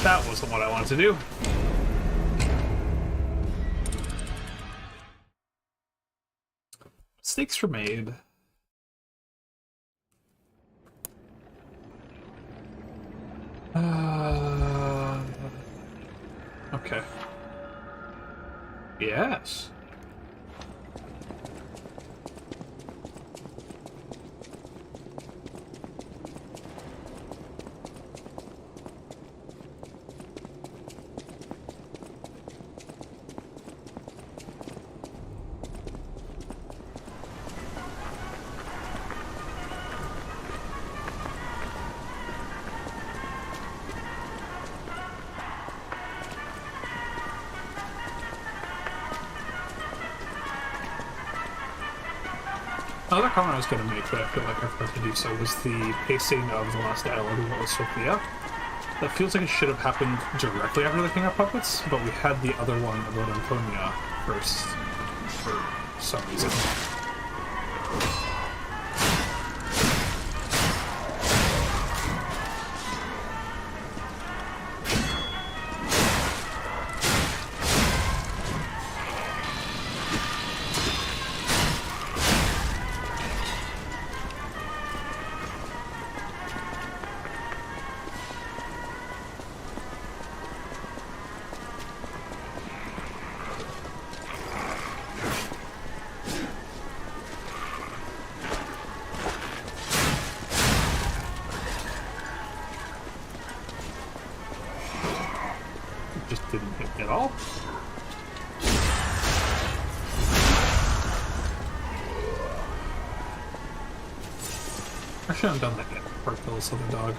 That wasn't what I wanted to do. Mistakes were made. Okay. Another comment I was going to make, but I feel like I forgot to do so, was the pacing of the last dialogue with what was Sophia. That feels like it should have happened directly after the King of Puppets, but we had the other one about Antonia first, for some reason. Just didn't hit me at all. I shouldn't have done that yet before I killed this other dog.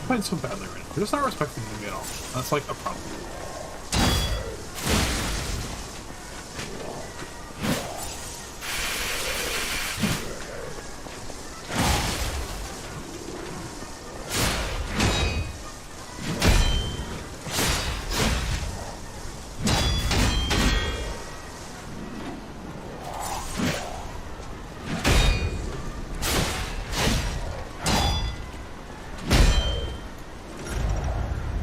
Playing so badly right now. They're just not respecting me at all. That's like a problem.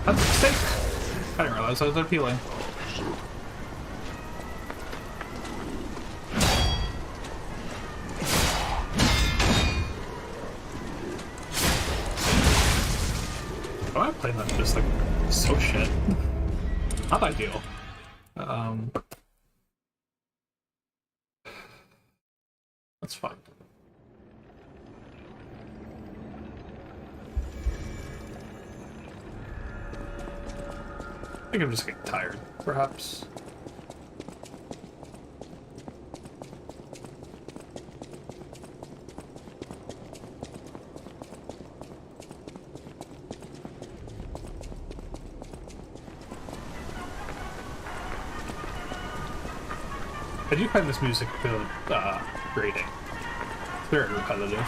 That's a mistake. I didn't realize I was appealing. Why am I playing that just like so shit? Not ideal. That's fine. I think I'm just getting tired, perhaps. I do find this music a bit grating. It's very repetitive.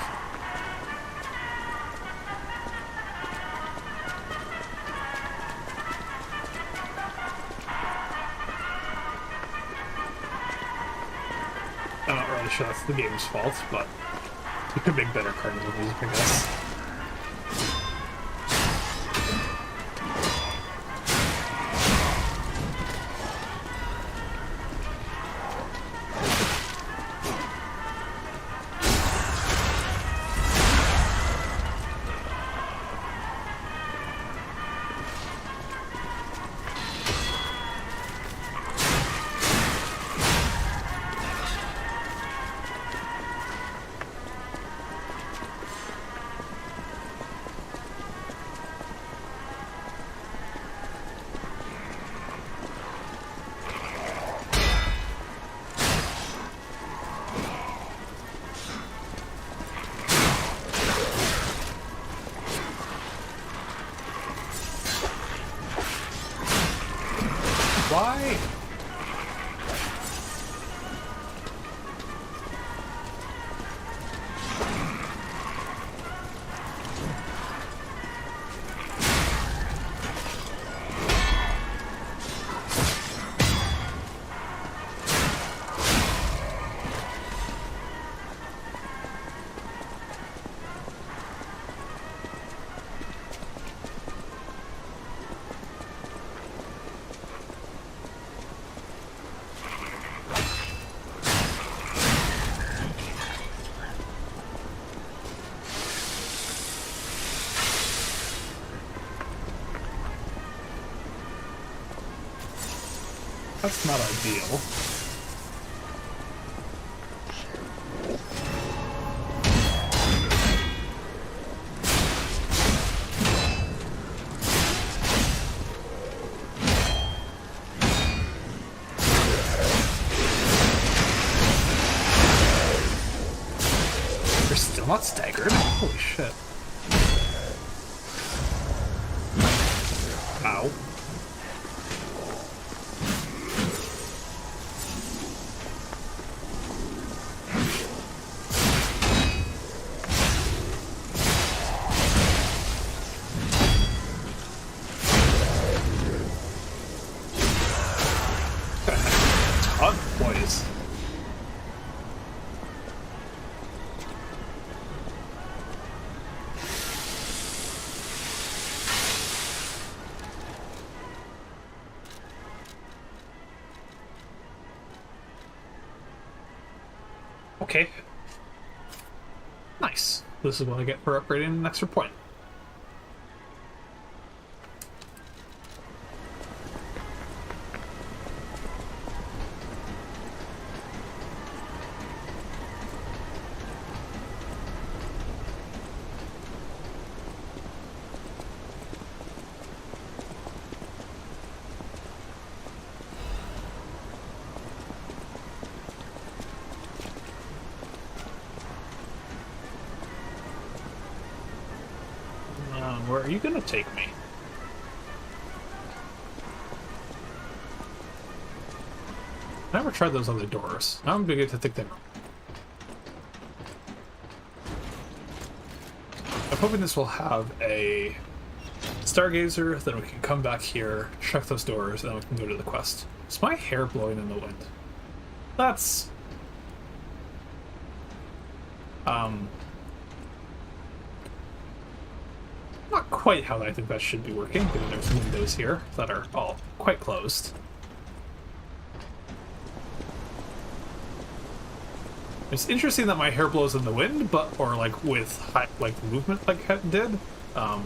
I'm not really sure that's the game's fault, but you could make better carnival music, I guess. Why? That's not ideal. You're still not staggered? Holy shit. Ow. Tug boys. Okay. Nice. This is what I get for upgrading an extra point. Where are you gonna take me? I never tried those other doors. I'm beginning to think they're... I'm hoping this will have a stargazer, then we can come back here, check those doors, and then we can go to the quest. Is my hair blowing in the wind? That's... not quite how I think that should be working, because there's windows here that are all quite closed. It's interesting that my hair blows in the wind, but or like with high, like movement like it did, but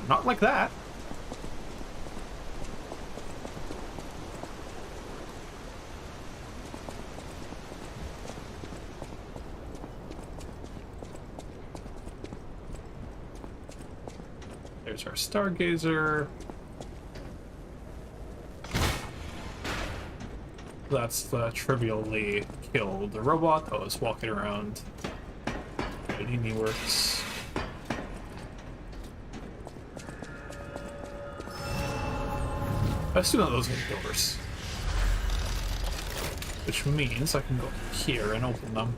not like that. There's our stargazer. That's the trivially killed robot that was walking around. Panini works. I assume that those are doors. Which means I can go here and open them.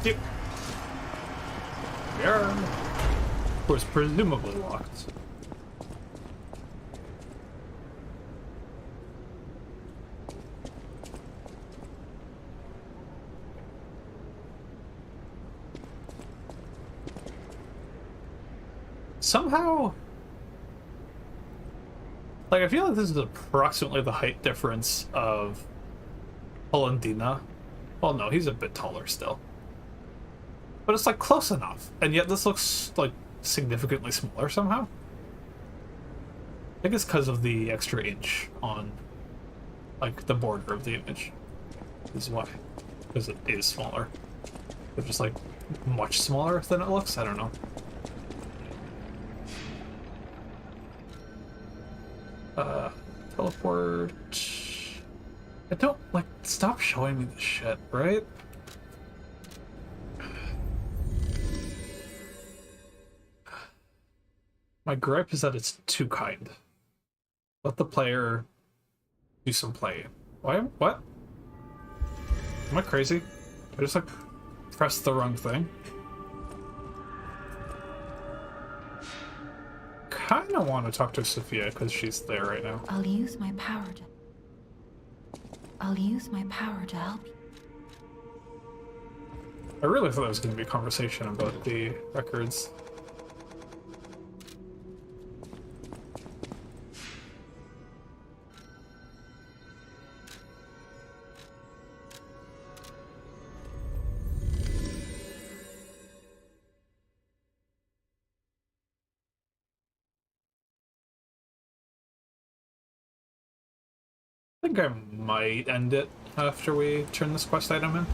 Yep. There. Of course, presumably locked. Somehow, like, I feel like this is approximately the height difference of Hollandina. Well, no, he's a bit taller still. But it's, like, close enough. And yet this looks, like, significantly smaller somehow. I think it's because of the extra inch on, like, the border of the image. This is why. Because it is smaller. But just, like, much smaller than it looks? I don't know. Teleport. I don't, like, stop showing me this shit, right? My gripe is that it's too kind. Let the player do some playing. Why? What? Am I crazy? I just, like, pressed the wrong thing? Kinda want to talk to Sophia because she's there right now. I'll use my power to help you. I really thought it was going to be a conversation about the records. think I might end it after we turn this quest item in.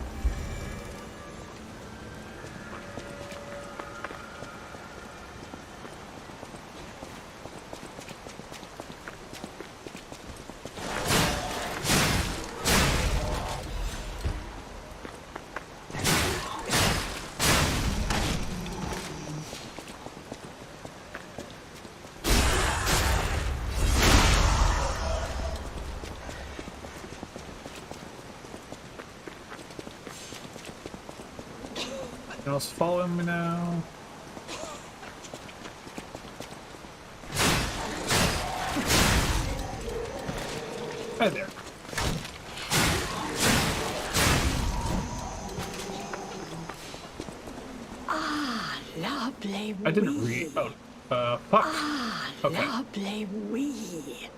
Anyone else following me now? Hi there. Ah, lovely. I didn't read. Oh, fuck. Ah, Okay. lovely wee.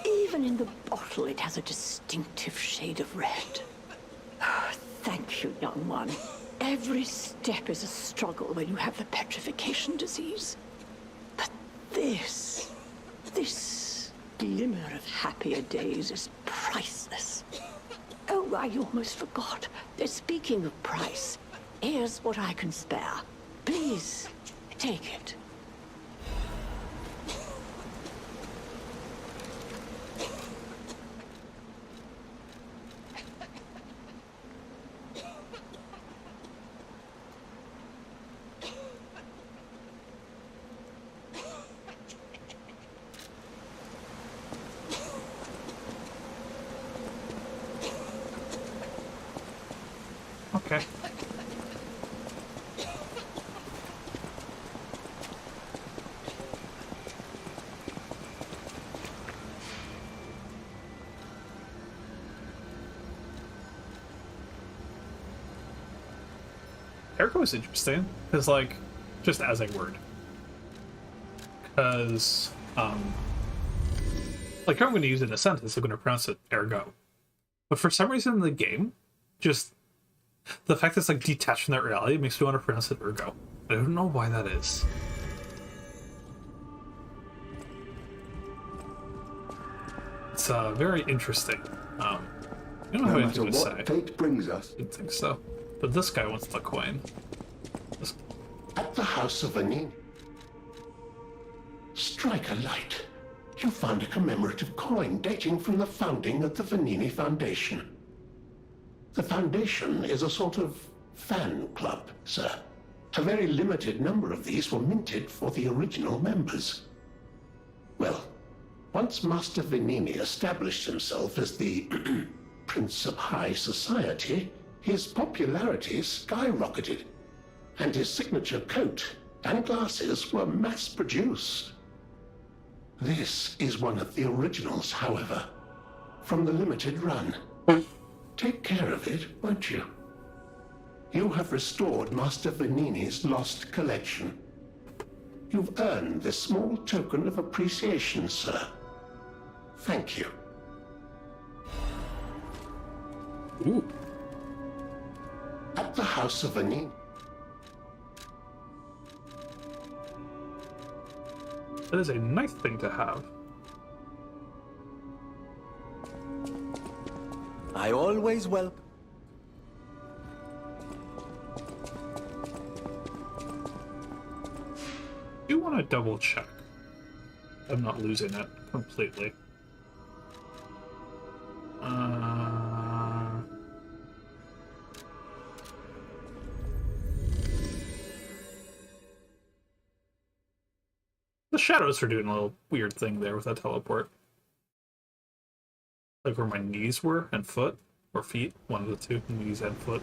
Even in the bottle, it has a distinctive shade of red. Ah, thank you, young one. Every step is a struggle when you have the petrification disease. But this glimmer of happier days is priceless. Oh, I almost forgot. Speaking of price, here's what I can spare. Please, take it. Okay. Ergo is interesting, because, like, just as a word. Because, like, I'm going to use it in a sentence, I'm going to pronounce it ergo. But for some reason in the game, just the fact that it's, like, detached from that reality makes me want to pronounce it ergo. I don't know why that is. It's, very interesting. I don't know No what matter anything to say. what fate brings us. I didn't think so. But this guy wants the coin. At the House of Vanini. Strike a light. You found a commemorative coin dating from the founding of the Vanini Foundation. The Foundation is a sort of fan club, sir. A very limited number of these were minted for the original members. Well, once Master Vanini established himself as the Prince of High Society, his popularity skyrocketed, and his signature coat and glasses were mass-produced. This is one of the originals, however, from the limited run. Take care of it, won't you? You have restored Master Vanini's lost collection. You've earned this small token of appreciation, sir. Thank you. Ooh. At the House of Vanini. That is a nice thing to have. I always welcome. Do want to double check I'm not losing it completely. The shadows are doing a little weird thing there with that teleport. Like where my knees were and foot, or feet, one of the two, knees and foot.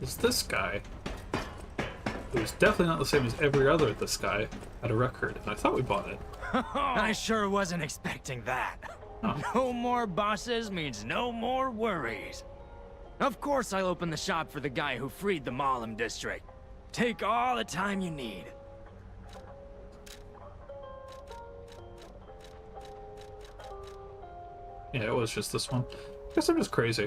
Is this guy, who's definitely not the same as every other this guy, had a record, and I thought we bought it. I sure wasn't expecting that. Oh. No more bosses means no more worries. Of course I'll open the shop for the guy who freed the Malum district. Take all the time you need. Yeah, it was just this one. Guess I'm just crazy.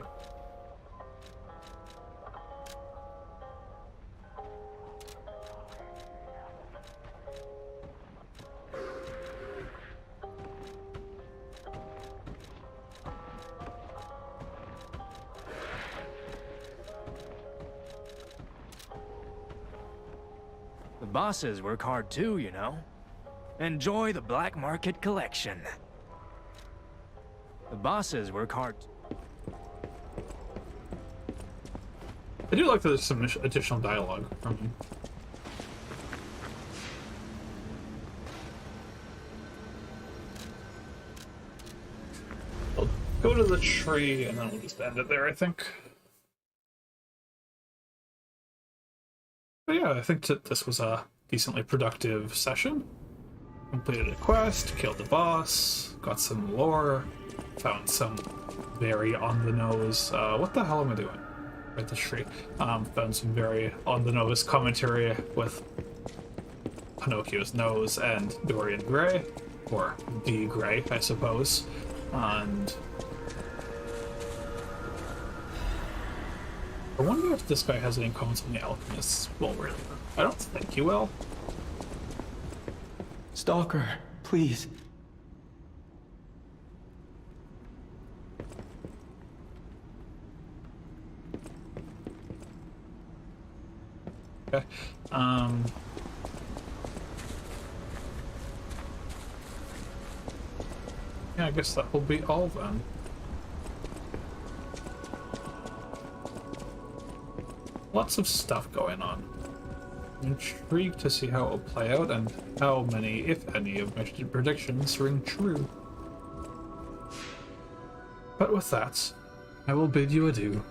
The bosses work hard too, you know. Enjoy the black market collection. The bosses work hard. I do like that there's some additional dialogue from him. We'll go to the tree and then we'll just end it there, I think. But yeah, I think that this was a decently productive session. Completed a quest, killed the boss, got some lore, found some very on-the-nose... what the hell am I doing? Right, the tree. Found some very on-the-nose commentary with Pinocchio's nose and Dorian Gray, or D. Gray, I suppose. And I wonder if this guy has any comments on the alchemists. Well, really, I don't think he will. Stalker, please. Okay. Yeah, I guess that will be all then. Lots of stuff going on. I'm intrigued to see how it will play out and how many, if any, of my predictions ring true. But with that, I will bid you adieu.